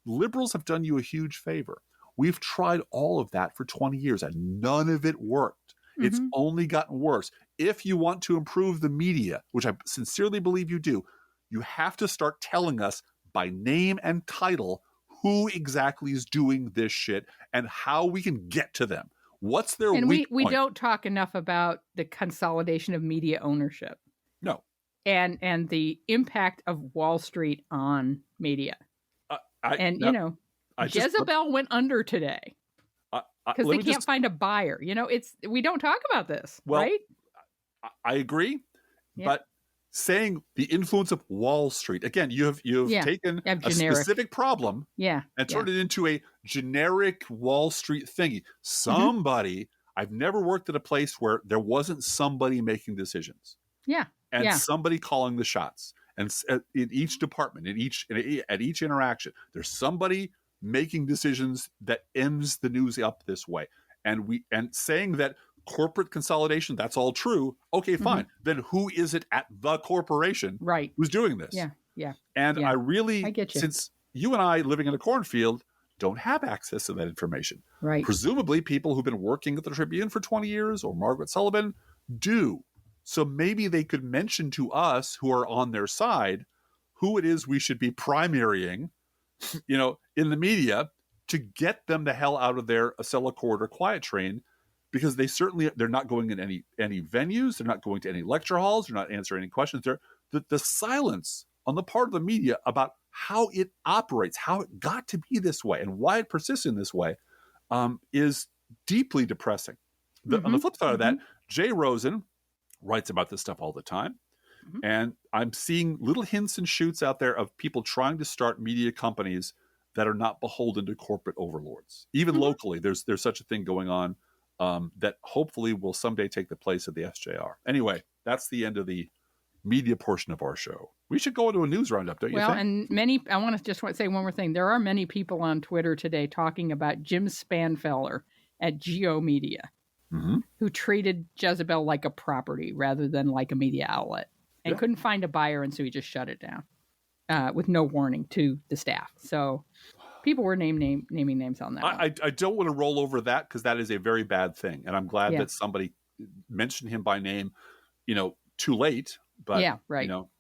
liberals have done you a huge favor. We've tried all of that for 20 years and none of it worked. It's only gotten worse. If you want to improve the media, which I sincerely believe you do, you have to start telling us by name and title who exactly is doing this shit and how we can get to them. What's their weak point? We don't talk enough about the consolidation of media ownership. No. And the impact of Wall Street on media. Jezebel went under today because they can't find a buyer. We don't talk about this, right? I agree, but saying the influence of Wall Street, again, you've taken a specific problem and turned it into a generic Wall Street thingy. Somebody, I've never worked at a place where there wasn't somebody making decisions. Yeah. And somebody calling the shots. And in each department, at each interaction, there's somebody making decisions that ends the news up this way. And saying that corporate consolidation, that's all true. Okay, fine. Then who is it at the corporation who's doing this? Yeah. And yeah. I get you. Since you and I, living in a cornfield, don't have access to that information. Right. Presumably people who've been working at the Tribune for 20 years or Margaret Sullivan do. So maybe they could mention to us who are on their side who it is we should be primarying, in the media to get them the hell out of their Acela Corridor quiet train, because they're not going in any venues, they're not going to any lecture halls, they're not answering any questions. The silence on the part of the media about how it operates, how it got to be this way, and why it persists in this way is deeply depressing. On the flip side of that, Jay Rosen writes about this stuff all the time. And I'm seeing little hints and shoots out there of people trying to start media companies that are not beholden to corporate overlords. Even locally, there's such a thing going on that hopefully will someday take the place of the SJR. Anyway, that's the end of the media portion of our show. We should go into a news roundup, don't you think? Well, and I want to say one more thing. There are many people on Twitter today talking about Jim Spanfeller at Geo Media, who treated Jezebel like a property rather than like a media outlet, and couldn't find a buyer, and so he just shut it down with no warning to the staff. So people were naming names on that. I don't want to roll over that, because that is a very bad thing, and I'm glad that somebody mentioned him by name, too late. But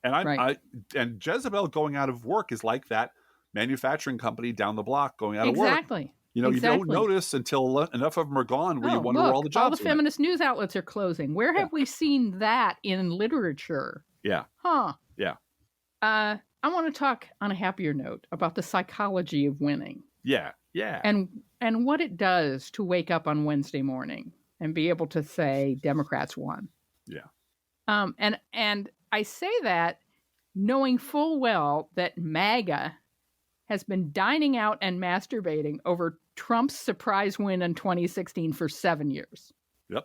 and Jezebel going out of work is like that manufacturing company down the block going out of work. Exactly. You don't notice until enough of them are gone where you wonder where all the jobs all the feminist news outlets are closing. Where have we seen that in literature? Yeah. Huh. Yeah. I want to talk on a happier note about the psychology of winning. Yeah. Yeah. And what it does to wake up on Wednesday morning and be able to say Democrats won. Yeah. And I say that knowing full well that MAGA has been dining out and masturbating over Trump's surprise win in 2016 for 7 years. Yep.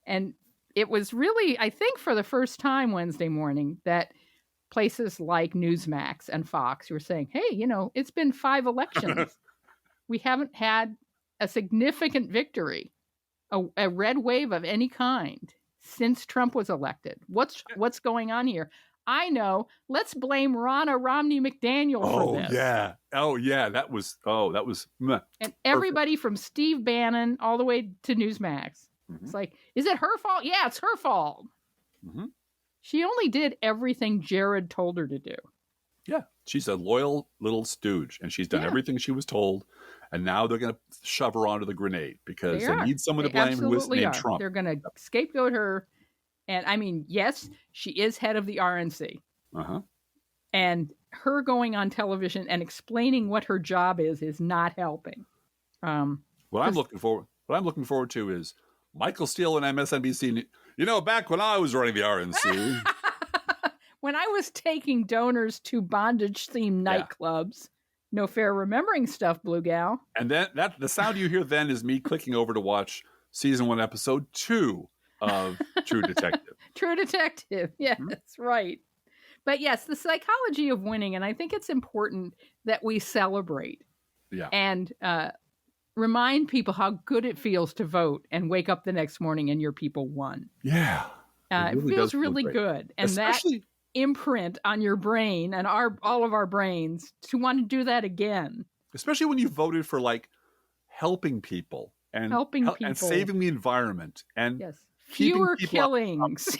And it was really, I think, for the first time Wednesday morning that places like Newsmax and Fox were saying, hey, it's been 5 elections. We haven't had a significant victory, a red wave of any kind since Trump was elected. What's going on here? I know. Let's blame Ronna Romney McDaniel for this. Oh yeah. That was meh. And everybody from Steve Bannon all the way to Newsmax. It's like, is it her fault? Yeah, it's her fault. She only did everything Jared told her to do. Yeah. She's a loyal little stooge, and she's done everything she was told. And now they're going to shove her onto the grenade because they need someone to blame who is named Trump. They're going to scapegoat her. And I mean, yes, she is head of the RNC. And her going on television and explaining what her job is not helping. What I'm looking forward to is Michael Steele and MSNBC. Back when I was running the RNC. When I was taking donors to bondage-themed nightclubs. No fair remembering stuff, Blue Gal. And then the sound you hear then is me clicking over to watch season 1, episode 2 of True Detective. True Detective. Yes, right. But yes, the psychology of winning, and I think it's important that we celebrate. Yeah. And remind people how good it feels to vote and wake up the next morning and your people won. Yeah. It feels really good. And especially that imprint on your brain and all of our brains to want to do that again. Especially when you voted for helping people and saving the environment and fewer killings.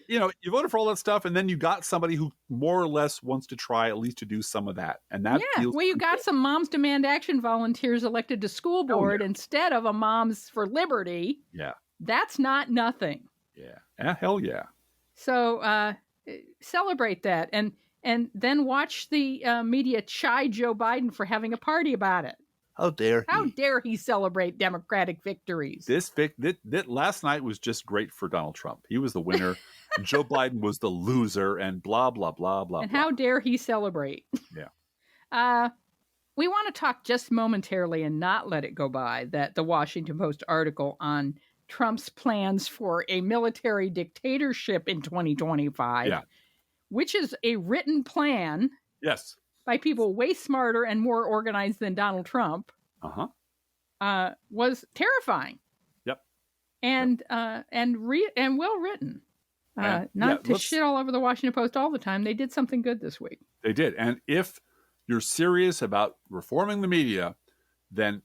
You voted for all that stuff, and then you got somebody who more or less wants to try at least to do some of that. And that feels you got some Moms Demand Action volunteers elected to school board instead of a Moms for Liberty. Yeah. That's not nothing. Yeah. Hell yeah. So celebrate that and then watch the media chide Joe Biden for having a party about it. How dare he? How dare he celebrate Democratic victories? That last night was just great for Donald Trump. He was the winner. Joe Biden was the loser, and blah, blah, blah, blah, and blah. how dare he celebrate? Yeah. We want to talk just momentarily and not let it go by that the Washington Post article on Trump's plans for a military dictatorship in 2025 which is a written plan Yes. by people way smarter and more organized than Donald Trump, was terrifying. Yep. And well written. Not to shit all over the Washington Post all the time. They did something good this week. They did. And if you're serious about reforming the media, then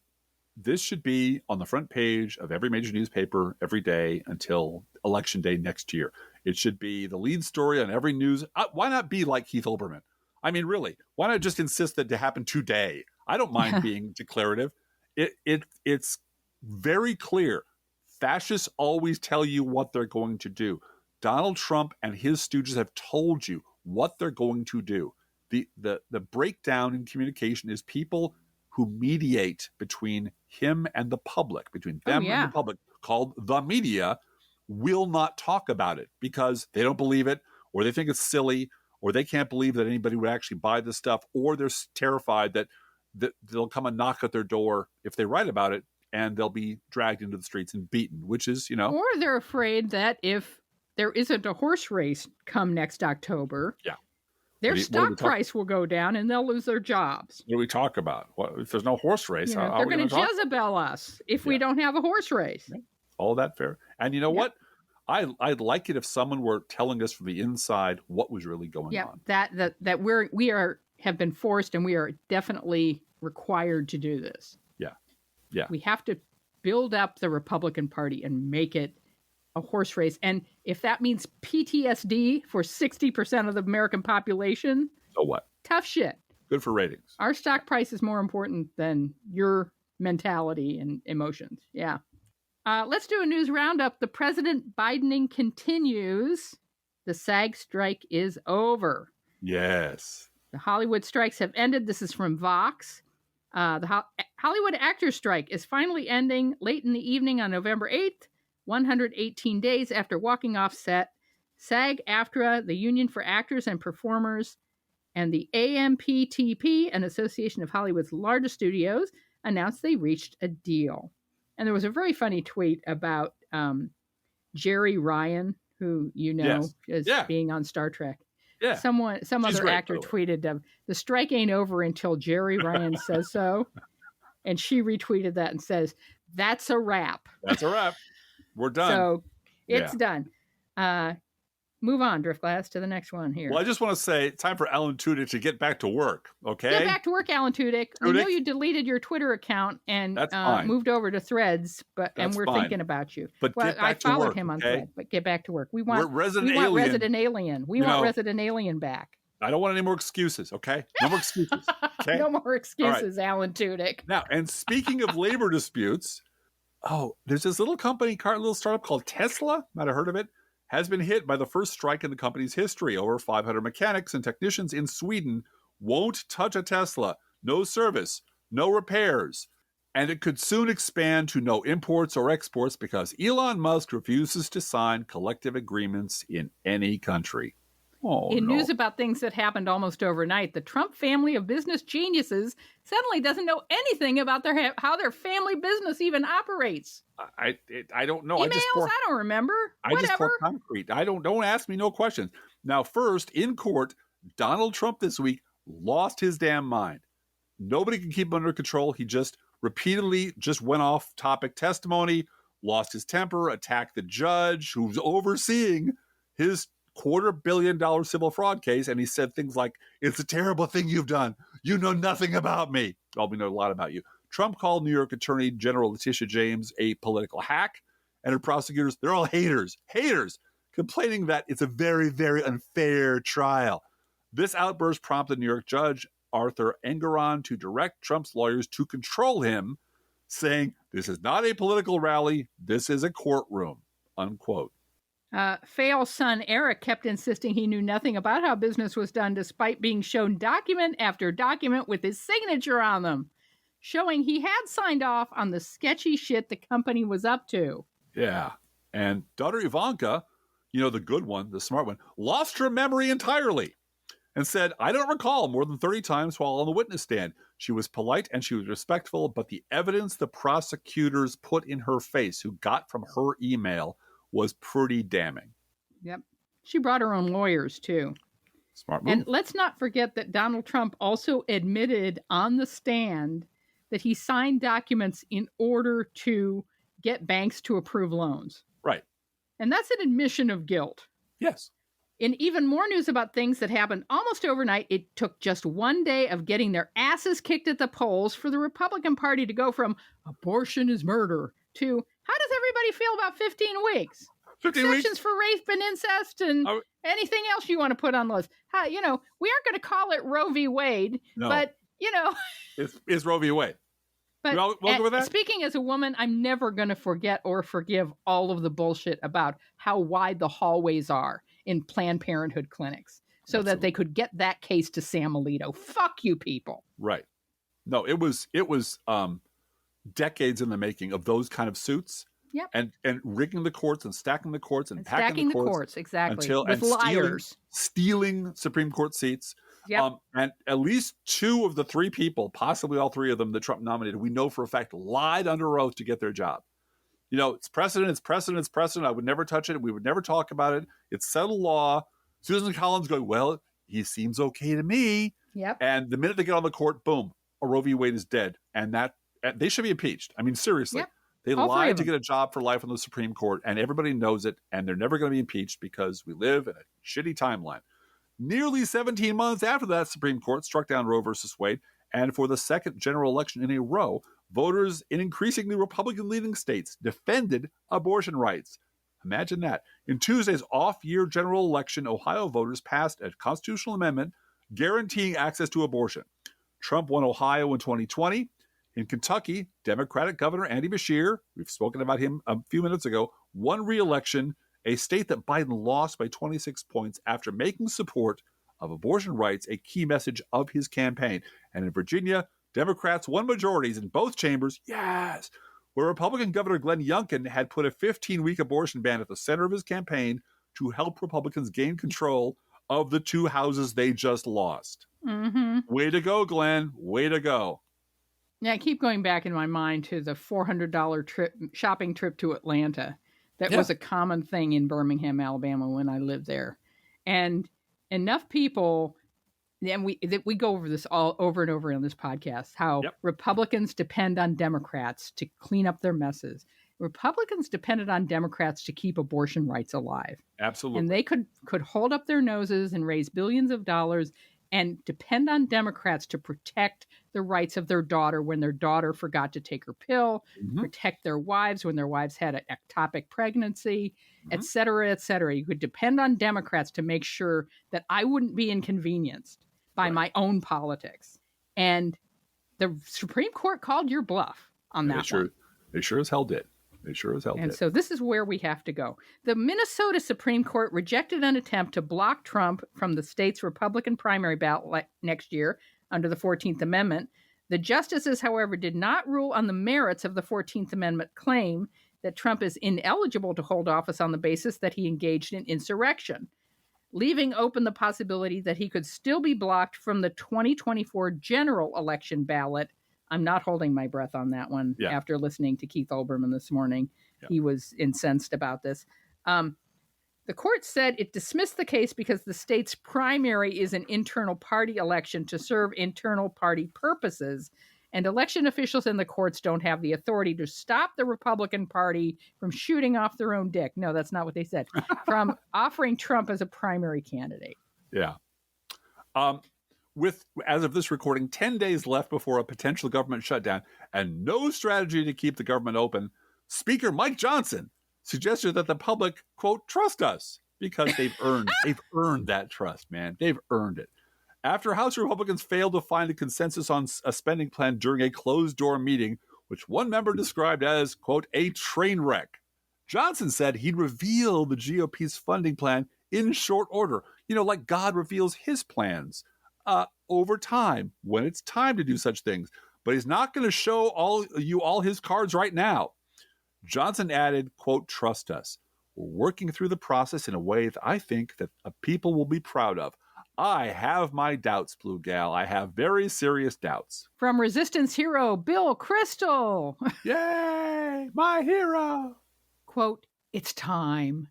this should be on the front page of every major newspaper every day until Election Day next year. It should be the lead story on every news. Why not be like Keith Olbermann? I mean, really, why not just insist that it happen today? I don't mind being declarative. It's very clear. Fascists always tell you what they're going to do. Donald Trump and his stooges have told you what they're going to do. The breakdown in communication is people who mediate between him and the public, between them and the public, called the media, will not talk about it because they don't believe it, or they think it's silly, or they can't believe that anybody would actually buy this stuff, or they're terrified that they'll come and knock at their door if they write about it, and they'll be dragged into the streets and beaten, which is, Or they're afraid that if there isn't a horse race come next October, their stock price will go down and they'll lose their jobs. What do we talk about? If there's no horse race, they're going to Jezebel us if we don't have a horse race. All that fair. And you know what? I'd like it if someone were telling us from the inside what was really going on. That we have been forced and we are definitely required to do this. Yeah. We have to build up the Republican Party and make it a horse race. And if that means PTSD for 60% of the American population, so what? Tough shit. Good for ratings. Our stock price is more important than your mentality and emotions. Yeah. Let's do a news roundup. The President Bidening continues. The SAG strike is over. Yes. The Hollywood strikes have ended. This is from Vox. The Hollywood actors strike is finally ending late in the evening on November 8th, 118 days after walking off set. SAG-AFTRA, the Union for Actors and Performers, and the AMPTP, an association of Hollywood's largest studios, announced they reached a deal. And there was a very funny tweet about Jerry Ryan, who is being on Star Trek. Yeah. Some other actor tweeted, the strike ain't over until Jerry Ryan says so. And she retweeted that and says, that's a wrap. That's a wrap. We're done. So it's done. Move on, Driftglass, to the next one here. Well, I just want to say it's time for Alan Tudyk to get back to work, okay? Get back to work, Alan Tudyk. We know you deleted your Twitter account and moved over to Threads, and we're thinking about you. But I followed him on Threads, but get back to work. We want Resident Alien. We want Resident Alien back. I don't want any more excuses, okay? No more excuses. Okay? No more excuses, right. Alan Tudyk. Now, and speaking of labor disputes, there's this little startup called Tesla. Might have heard of it. Has been hit by the first strike in the company's history. Over 500 mechanics and technicians in Sweden won't touch a Tesla. No service, no repairs. And it could soon expand to no imports or exports because Elon Musk refuses to sign collective agreements in any country. News about things that happened almost overnight, the Trump family of business geniuses suddenly doesn't know anything about how their family business even operates. I don't know. Emails? I don't remember. Whatever. Just pour concrete. Don't ask me no questions. Now, first, in court, Donald Trump this week lost his damn mind. Nobody can keep him under control. He just repeatedly went off topic testimony, lost his temper, attacked the judge who's overseeing his $250 million civil fraud case, and he said things like, it's a terrible thing you've done. You know nothing about me. Well, we know a lot about you. Trump called New York Attorney General Letitia James a political hack, and her prosecutors, they're all haters, complaining that it's a very, very unfair trial. This outburst prompted New York Judge Arthur Engoron to direct Trump's lawyers to control him, saying, this is not a political rally, this is a courtroom, unquote. Faye's son Eric kept insisting he knew nothing about how business was done despite being shown document after document with his signature on them, showing he had signed off on the sketchy shit the company was up to. Yeah. And daughter Ivanka, the good one, the smart one, lost her memory entirely and said, I don't recall more than 30 times while on the witness stand. She was polite and she was respectful, but the evidence the prosecutors put in her face, who got from her email, was pretty damning. Yep. She brought her own lawyers, too. Smart move. And let's not forget that Donald Trump also admitted on the stand that he signed documents in order to get banks to approve loans. Right. And that's an admission of guilt. Yes. In even more news about things that happened almost overnight, it took just one day of getting their asses kicked at the polls for the Republican Party to go from abortion is murder to how does everybody feel about 15 weeks? 15 Exceptions weeks? for rape and incest and anything else you want to put on the list. How, we aren't going to call it Roe v. Wade, but, It's Roe v. Wade. But we'll go with that? Speaking as a woman, I'm never going to forget or forgive all of the bullshit about how wide the hallways are in Planned Parenthood clinics so that they could get that case to Sam Alito. Fuck you people. Right. No, it was decades in the making of those kind of suits. Yep. And rigging the courts and stacking the courts and packing the courts. Exactly. With liars. Stealing Supreme Court seats. Yep. And at least 2 of the 3 people, possibly all 3 of them that Trump nominated, we know for a fact lied under oath to get their job. It's precedent, it's precedent, it's precedent. I would never touch it. We would never talk about it. It's settled law. Susan Collins going, well, he seems okay to me. Yep. And the minute they get on the court, boom, Roe v. Wade is dead. And they should be impeached. I mean, seriously. Yep. They lied to get a job for life on the Supreme Court, and everybody knows it, and they're never going to be impeached because we live in a shitty timeline. Nearly 17 months after that, Supreme Court struck down Roe versus Wade, and for the second general election in a row, voters in increasingly Republican-leading states defended abortion rights. Imagine that. In Tuesday's off-year general election, Ohio voters passed a constitutional amendment guaranteeing access to abortion. Trump won Ohio in 2020. In Kentucky, Democratic Governor Andy Beshear, we've spoken about him a few minutes ago, won re-election, a state that Biden lost by 26 points after making support of abortion rights a key message of his campaign. And in Virginia, Democrats won majorities in both chambers, yes, where Republican Governor Glenn Youngkin had put a 15-week abortion ban at the center of his campaign to help Republicans gain control of the 2 houses they just lost. Mm-hmm. Way to go, Glenn. Way to go. Yeah, I keep going back in my mind to the $400 shopping trip to Atlanta. That was a common thing in Birmingham, Alabama when I lived there. And enough people, and we go over this all over and over on this podcast, how Republicans depend on Democrats to clean up their messes. Republicans depended on Democrats to keep abortion rights alive. Absolutely. And they could hold up their noses and raise billions of dollars and depend on Democrats to protect the rights of their daughter when their daughter forgot to take her pill, protect their wives when their wives had an ectopic pregnancy, et cetera, et cetera. You could depend on Democrats to make sure that I wouldn't be inconvenienced by my own politics. And the Supreme Court called your bluff on that one. They sure as hell did. They sure as hell did. And so this is where we have to go. The Minnesota Supreme Court rejected an attempt to block Trump from the state's Republican primary ballot next year under the 14th Amendment. The justices, however, did not rule on the merits of the 14th Amendment claim that Trump is ineligible to hold office on the basis that he engaged in insurrection, leaving open the possibility that he could still be blocked from the 2024 general election ballot. I'm not holding my breath on that one after listening to Keith Olbermann this morning. Yeah. He was incensed about this. The court said it dismissed the case because the state's primary is an internal party election to serve internal party purposes, and election officials in the courts don't have the authority to stop the Republican Party from shooting off their own dick. No, that's not what they said. From offering Trump as a primary candidate. Yeah. With, as of this recording, 10 days left before a potential government shutdown and no strategy to keep the government open, Speaker Mike Johnson suggested that the public, quote, trust us because they've earned that trust, man. They've earned it. After House Republicans failed to find a consensus on a spending plan during a closed-door meeting, which one member described as, quote, a train wreck, Johnson said he'd reveal the GOP's funding plan in short order, like God reveals his plans. Over time, when it's time to do such things. But he's not going to show all his cards right now. Johnson added, quote, trust us. We're working through the process in a way that I think that people will be proud of. I have my doubts, Blue Gal. I have very serious doubts. From Resistance hero Bill Kristol. Yay, my hero. Quote, it's time.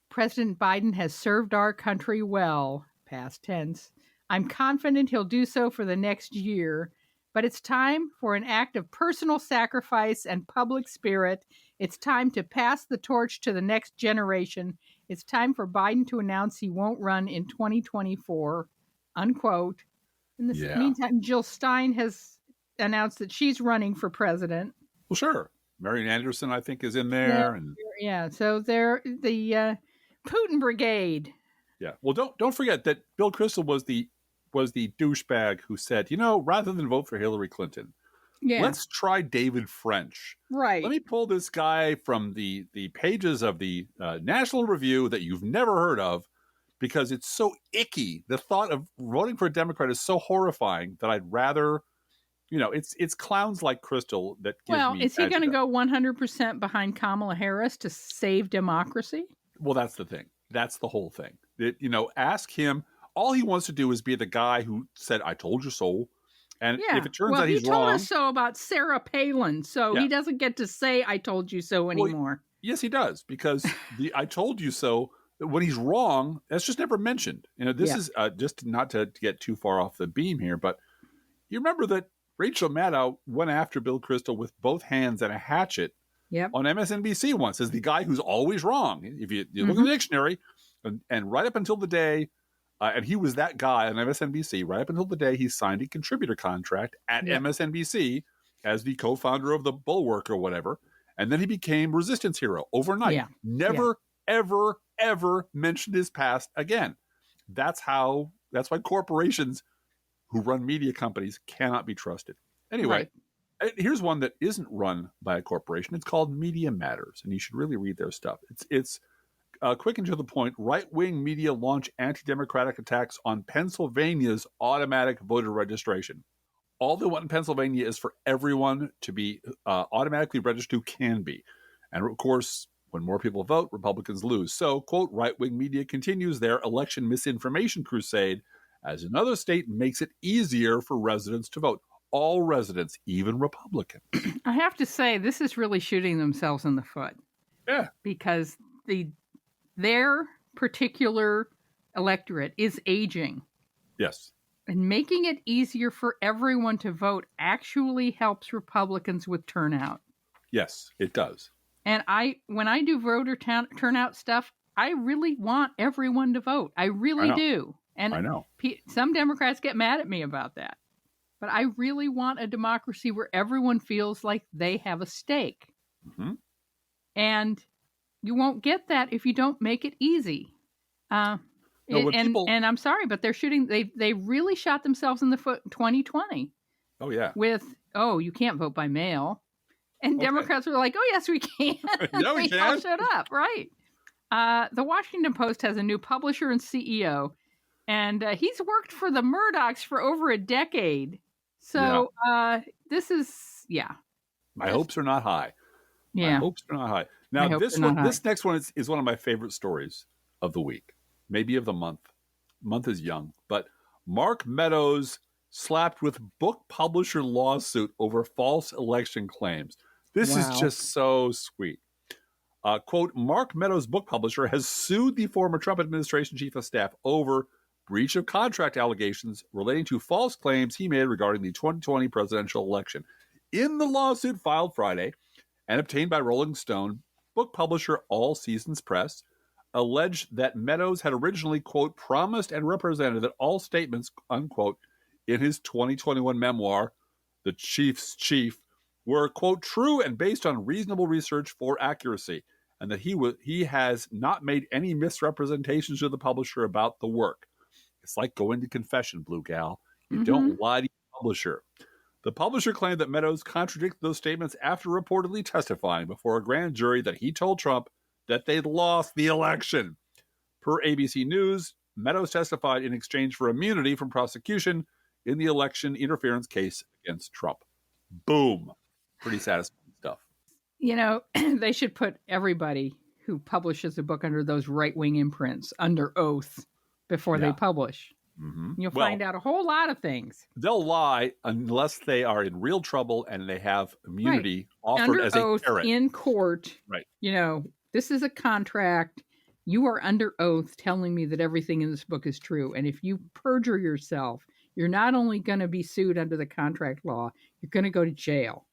President Biden has served our country well. past tense. I'm confident he'll do so for the next year, but it's time for an act of personal sacrifice and public spirit. It's time to pass the torch to the next generation. It's time for Biden to announce he won't run in 2024, unquote. In the meantime, Jill Stein has announced that she's running for president. Well, sure. Marian Anderson, I think, is in there. So they're the Putin Brigade. Yeah. Well, don't forget that Bill Kristol was the douchebag who said, rather than vote for Hillary Clinton, let's try David French. Right. Let me pull this guy from the pages of the National Review that you've never heard of, because it's so icky. The thought of voting for a Democrat is so horrifying that I'd rather, it's clowns like Kristol that give me. Well, is he going to go 100% behind Kamala Harris to save democracy? Well, that's the thing. That's the whole thing. Ask him. All he wants to do is be the guy who said, "I told you so." And if it turns out he's wrong. He told us so about Sarah Palin, so he doesn't get to say, "I told you so" anymore. Well, yes, he does, because the "I told you so," when he's wrong, that's just never mentioned. This is just not to get too far off the beam here, but you remember that Rachel Maddow went after Bill Kristol with both hands and a hatchet on MSNBC once as the guy who's always wrong. If you look in the dictionary, and right up until the day, and he was that guy on MSNBC, right up until the day he signed a contributor contract at MSNBC as the co-founder of the Bulwark or whatever, and then he became resistance hero overnight. Never, ever, ever mentioned his past again. That's why corporations who run media companies cannot be trusted. Anyway, here's one that isn't run by a corporation. It's called Media Matters, and you should really read their stuff. It's quick and to the point. Right-wing media launch anti-democratic attacks on Pennsylvania's automatic voter registration. All they want in Pennsylvania is for everyone to be automatically registered who can be. And of course, when more people vote, Republicans lose. So, quote, right-wing media continues their election misinformation crusade as another state makes it easier for residents to vote. All residents, even Republicans. I have to say, this is really shooting themselves in the foot. Yeah. Because their particular electorate is aging. Yes. And making it easier for everyone to vote actually helps Republicans with turnout. Yes, it does. And when I do voter turnout stuff, I really want everyone to vote. I really do. And I know. Some Democrats get mad at me about that. But I really want a democracy where everyone feels like they have a stake. Mm-hmm. And you won't get that if you don't make it easy. And I'm sorry, but they're shooting. They really shot themselves in the foot in 2020. Oh, yeah. With, you can't vote by mail. And Democrats were like, oh, yes, we can. Yeah, we can. All shut up, right. The Washington Post has a new publisher and CEO, and he's worked for the Murdochs for over a decade. So this is, My hopes are not high. Yeah. My hopes are not high. Now, this next one is one of my favorite stories of the week, maybe of the month. Month is young, but Mark Meadows slapped with book publisher lawsuit over false election claims. This is just so sweet. Quote, Mark Meadows' book publisher has sued the former Trump administration chief of staff over breach of contract allegations relating to false claims he made regarding the 2020 presidential election. In the lawsuit filed Friday and obtained by Rolling Stone, book publisher All Seasons Press alleged that Meadows had originally, quote, promised and represented that all statements, unquote, in his 2021 memoir, The Chief's Chief, were, quote, true and based on reasonable research for accuracy, and that he has not made any misrepresentations to the publisher about the work. It's like going to confession, Blue Gal. You don't lie to your publisher. The publisher claimed that Meadows contradicted those statements after reportedly testifying before a grand jury that he told Trump that they'd lost the election. Per ABC News, Meadows testified in exchange for immunity from prosecution in the election interference case against Trump. Boom. Pretty satisfying stuff. You know, they should put everybody who publishes a book under those right-wing imprints under oath before they publish. Mm-hmm. You'll find out a whole lot of things. They'll lie unless they are in real trouble and they have immunity offered under as oath a carrot. In court. Right. You know, this is a contract. You are under oath telling me that everything in this book is true. And if you perjure yourself, you're not only going to be sued under the contract law, you're going to go to jail.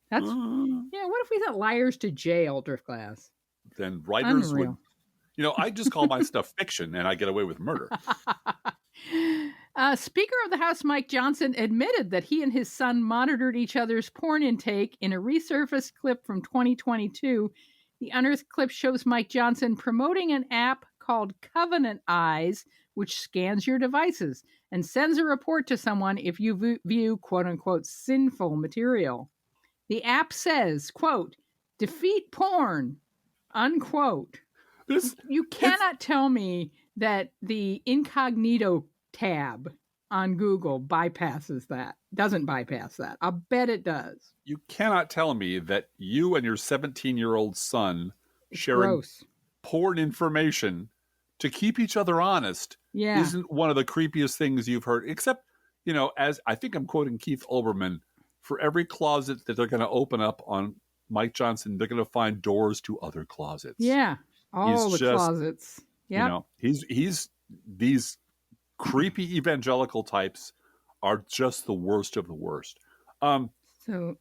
That's, what if we sent liars to jail, Driftglass? Then writers Unreal. would, I just call my stuff fiction and I get away with murder. Speaker of the House Mike Johnson admitted that he and his son monitored each other's porn intake in a resurfaced clip from 2022. The unearthed clip shows Mike Johnson promoting an app called Covenant Eyes, which scans your devices and sends a report to someone if you view quote-unquote sinful material. The app says, quote, defeat porn, unquote. You cannot tell me that the incognito tab on Google bypasses that. Doesn't bypass that. I'll bet it does. You cannot tell me that you and your 17-year-old son sharing porn information to keep each other honest isn't one of the creepiest things you've heard. Except, as I think I'm quoting Keith Olbermann, for every closet that they're going to open up on Mike Johnson, they're going to find doors to other closets. Yeah, all the closets. Yeah, he's these creepy evangelical types are just the worst of the worst. So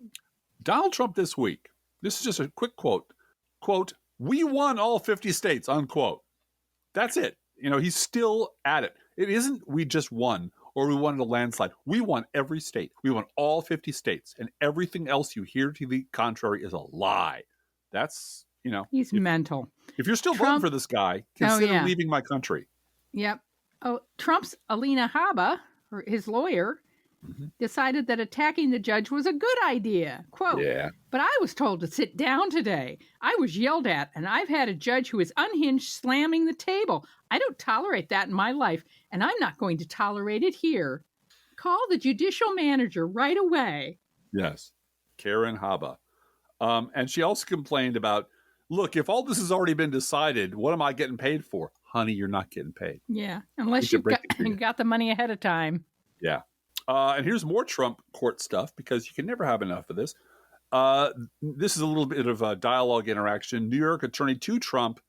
Donald Trump this week, this is just a quick quote, we won all 50 states, unquote. That's it. He's still at it. It isn't we just won or we won a landslide. We won every state. We won all 50 states, and everything else you hear to the contrary is a lie. That's, he's mental. If you're still voting for this guy, consider leaving my country. Yep. Oh, Trump's Alina Habba, or his lawyer, decided that attacking the judge was a good idea. Quote, but I was told to sit down today. I was yelled at, and I've had a judge who is unhinged slamming the table. I don't tolerate that in my life, and I'm not going to tolerate it here. Call the judicial manager right away. Yes, Karen Habba. And she also complained about, look, if all this has already been decided, what am I getting paid for? Honey, you're not getting paid. Yeah, unless you got the money ahead of time. Yeah. And here's more Trump court stuff, because you can never have enough of this. This is a little bit of a dialogue interaction. New York attorney to Trump,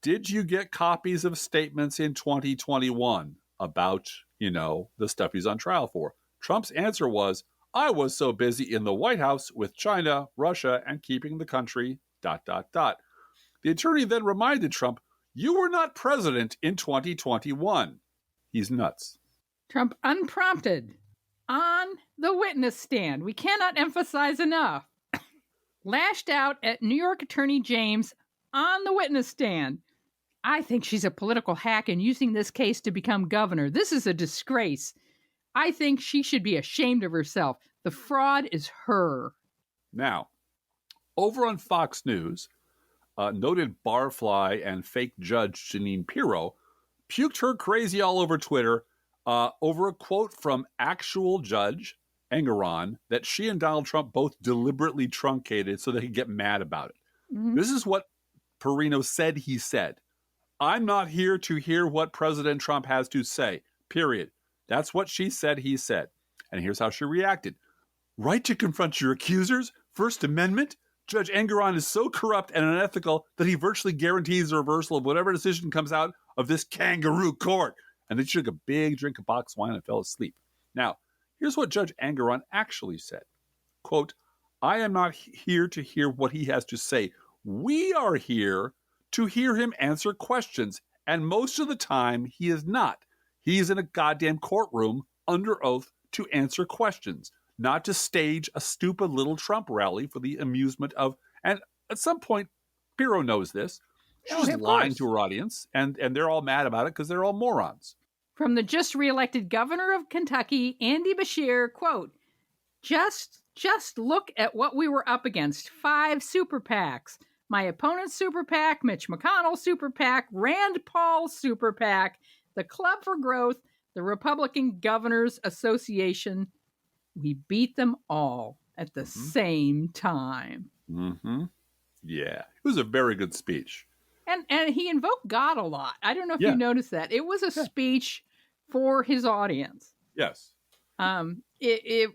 did you get copies of statements in 2021 about, the stuff he's on trial for? Trump's answer was, I was so busy in the White House with China, Russia, and keeping the country, ... The attorney then reminded Trump, you were not president in 2021. He's nuts. Trump unprompted on the witness stand. We cannot emphasize enough. Lashed out at New York Attorney James on the witness stand. I think she's a political hack and using this case to become governor. This is a disgrace. I think she should be ashamed of herself. The fraud is her. Now, over on Fox News, noted barfly and fake judge Jeanine Pirro puked her crazy all over Twitter over a quote from actual Judge Engoron that she and Donald Trump both deliberately truncated so they could get mad about it. Mm-hmm. This is what Perino said he said. I'm not here to hear what President Trump has to say, period. That's what she said he said. And here's how she reacted. Right to confront your accusers? First Amendment? Judge Engoron is so corrupt and unethical that he virtually guarantees the reversal of whatever decision comes out of this kangaroo court. And then she took a big drink of box wine and fell asleep. Now, here's what Judge Engoron actually said. Quote, I am not here to hear what he has to say. We are here to hear him answer questions. And most of the time, he is not. He is in a goddamn courtroom under oath to answer questions, not to stage a stupid little Trump rally for the amusement of, and at some point, Pirro knows this. She's just lying to her audience, and they're all mad about it because they're all morons. From the just reelected governor of Kentucky, Andy Beshear, quote, just look at what we were up against. 5 super PACs. My opponent's super PAC, Mitch McConnell's super PAC, Rand Paul's super PAC, the Club for Growth, the Republican Governors Association. We beat them all at the same time. Mm-hmm. Yeah. It was a very good speech. And he invoked God a lot. I don't know if you noticed that. It was a speech for his audience. Yes. He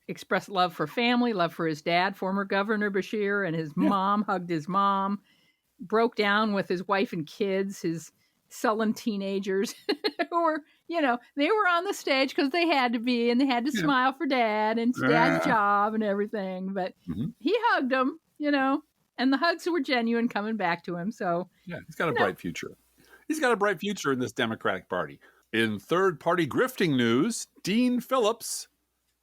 expressed love for family, love for his dad, former Governor Beshear, and his mom, hugged his mom. broke down with his wife and kids, his sullen teenagers who were, they were on the stage because they had to be, and they had to smile for Dad and it's Dad's job and everything. But he hugged them, and the hugs were genuine coming back to him. So yeah, he's got a bright future. He's got a bright future in this Democratic Party. In third-party grifting news, Dean Phillips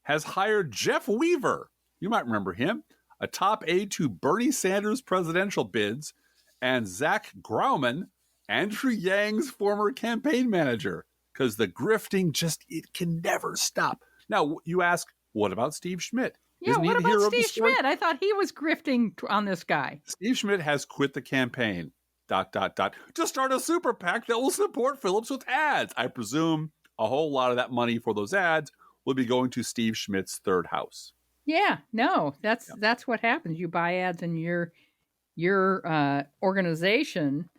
has hired Jeff Weaver. You might remember him, a top aide to Bernie Sanders' presidential bids, and Zach Grauman, Andrew Yang's former campaign manager, because the grifting it can never stop. Now, you ask, what about Steve Schmidt? Yeah, Isn't he what the hero about of the Steve story? Schmidt? I thought he was grifting on this guy. Steve Schmidt has quit the campaign, ... to start a super PAC that will support Phillips with ads. I presume a whole lot of that money for those ads will be going to Steve Schmidt's third house. Yeah, no, that's what happens. You buy ads and your organization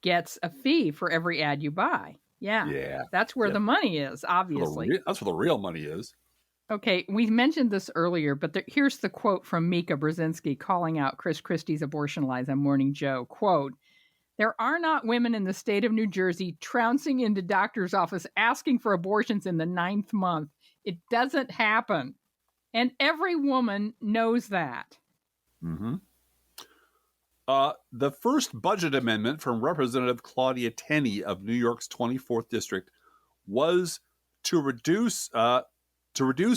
gets a fee for every ad you buy. Yeah. That's where the money is, obviously. That's where the real money is. Okay, we mentioned this earlier, but here's the quote from Mika Brzezinski calling out Chris Christie's abortion lies on Morning Joe. Quote, "There are not women in the state of New Jersey trouncing into doctor's office asking for abortions in the 9th month. It doesn't happen. And every woman knows that." Mm-hmm. The first budget amendment from Representative Claudia Tenney of New York's 24th District was to reduce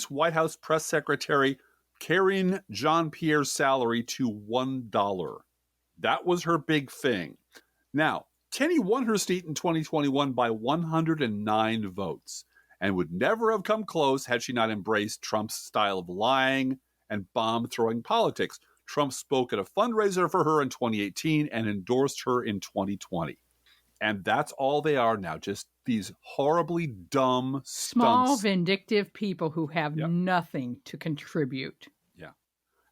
White House Press Secretary Karine Jean-Pierre's salary to $1. That was her big thing. Now, Tenney won her seat in 2021 by 109 votes and would never have come close had she not embraced Trump's style of lying and bomb-throwing politics. Trump spoke at a fundraiser for her in 2018 and endorsed her in 2020. And that's all they are now, just these horribly dumb stunts. Small, vindictive people who have nothing to contribute. Yeah.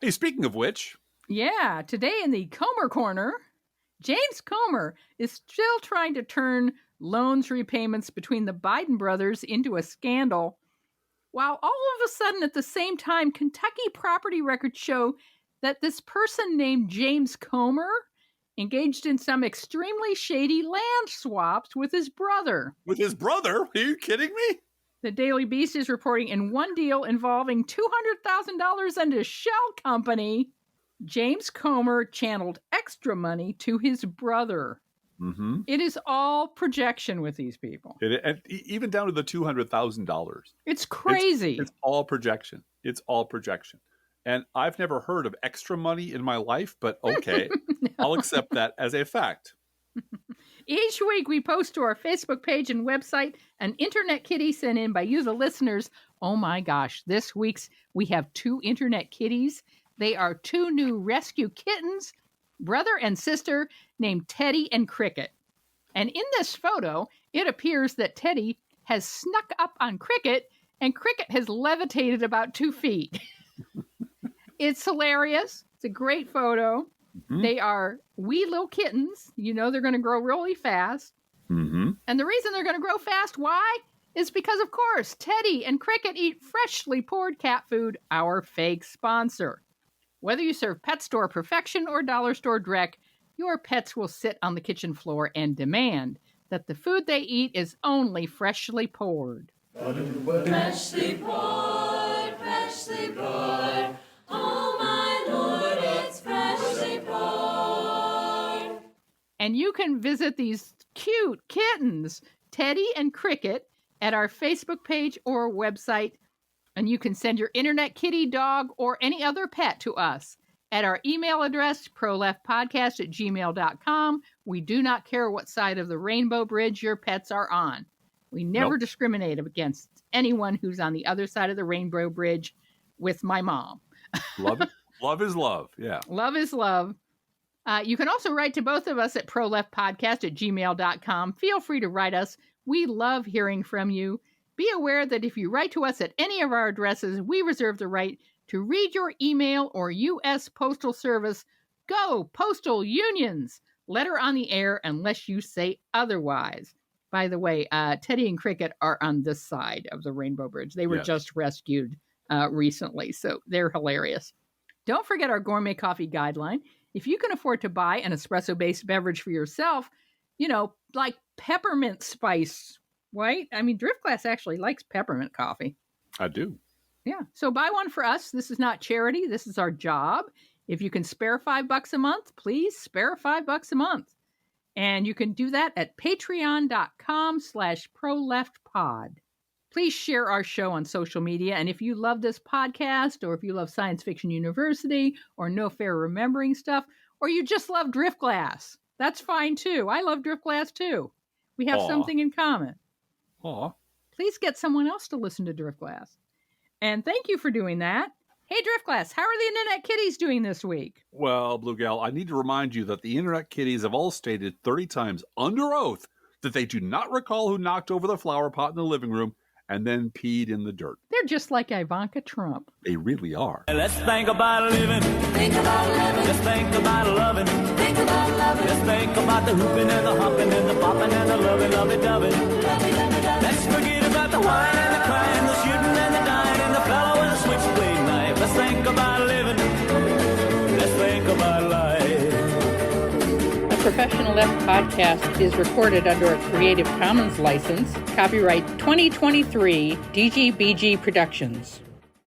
Hey, speaking of which. Yeah, today in the Comer Corner, James Comer is still trying to turn loans repayments between the Biden brothers into a scandal, while all of a sudden at the same time, Kentucky property records show that this person named James Comer engaged in some extremely shady land swaps with his brother. With his brother? Are you kidding me? The Daily Beast is reporting in one deal involving $200,000 into a shell company, James Comer channeled extra money to his brother. Mm-hmm. It is all projection with these people. Even down to the $200,000. It's crazy. It's all projection. It's all projection. And I've never heard of extra money in my life, but okay, no. I'll accept that as a fact. Each week we post to our Facebook page and website an internet kitty sent in by you, the listeners. Oh my gosh, this week's we have 2 internet kitties. They are 2 new rescue kittens, brother and sister, named Teddy and Cricket. And in this photo, it appears that Teddy has snuck up on Cricket and Cricket has levitated about 2 feet. It's hilarious. It's a great photo. Mm-hmm. They are wee little kittens. You know they're going to grow really fast. Mm-hmm. And the reason they're going to grow fast, why? Is because, of course, Teddy and Cricket eat freshly poured cat food, our fake sponsor. Whether you serve pet store perfection or dollar store dreck, your pets will sit on the kitchen floor and demand that the food they eat is only freshly poured. Freshly poured, freshly poured. Oh, my Lord, it's freshly poured. And you can visit these cute kittens, Teddy and Cricket, at our Facebook page or website. And you can send your internet kitty, dog, or any other pet to us at our email address, proleftpodcast@gmail.com. We do not care what side of the rainbow bridge your pets are on. We never discriminate against anyone who's on the other side of the rainbow bridge with my mom. Love is love. Yeah. Love is love. You can also write to both of us at proleftpodcast@gmail.com. Feel free to write us. We love hearing from you. Be aware that if you write to us at any of our addresses, we reserve the right to read your email or U.S. Postal Service. Go, Postal Unions! Letter on the air unless you say otherwise. By the way, Teddy and Cricket are on this side of the Rainbow Bridge. They were just rescued recently, so they're hilarious. Don't forget our gourmet coffee guideline. If you can afford to buy an espresso-based beverage for yourself, like peppermint spice, right? I mean, Driftglass actually likes peppermint coffee. I do. Yeah. So buy one for us. This is not charity. This is our job. If you can spare $5 a month, please spare $5 a month. And you can do that at patreon.com/proleftpod. Please share our show on social media. And if you love this podcast, or if you love Science Fiction University, or No Fair Remembering Stuff, or you just love Driftglass, that's fine too. I love Driftglass too. We have something in common. Aw. Please get someone else to listen to Driftglass. And thank you for doing that. Hey, Driftglass, how are the Internet Kitties doing this week? Well, Blue Gal, I need to remind you that the Internet Kitties have all stated 30 times under oath that they do not recall who knocked over the flower pot in the living room and then peed in the dirt. They're just like Ivanka Trump. They really are. Let's think about living. Think about living. Let's think about loving. Think about loving. Let's think about the hooping and the hopping and the popping and the lovey-dovey. Let's forget about the wine and the crying, the shooting and the dying, and the fellow with the switchblade knife. Let's think about living. Let's think about life. The Professional Left podcast is recorded under a Creative Commons license. Copyright 2023 DGBG Productions.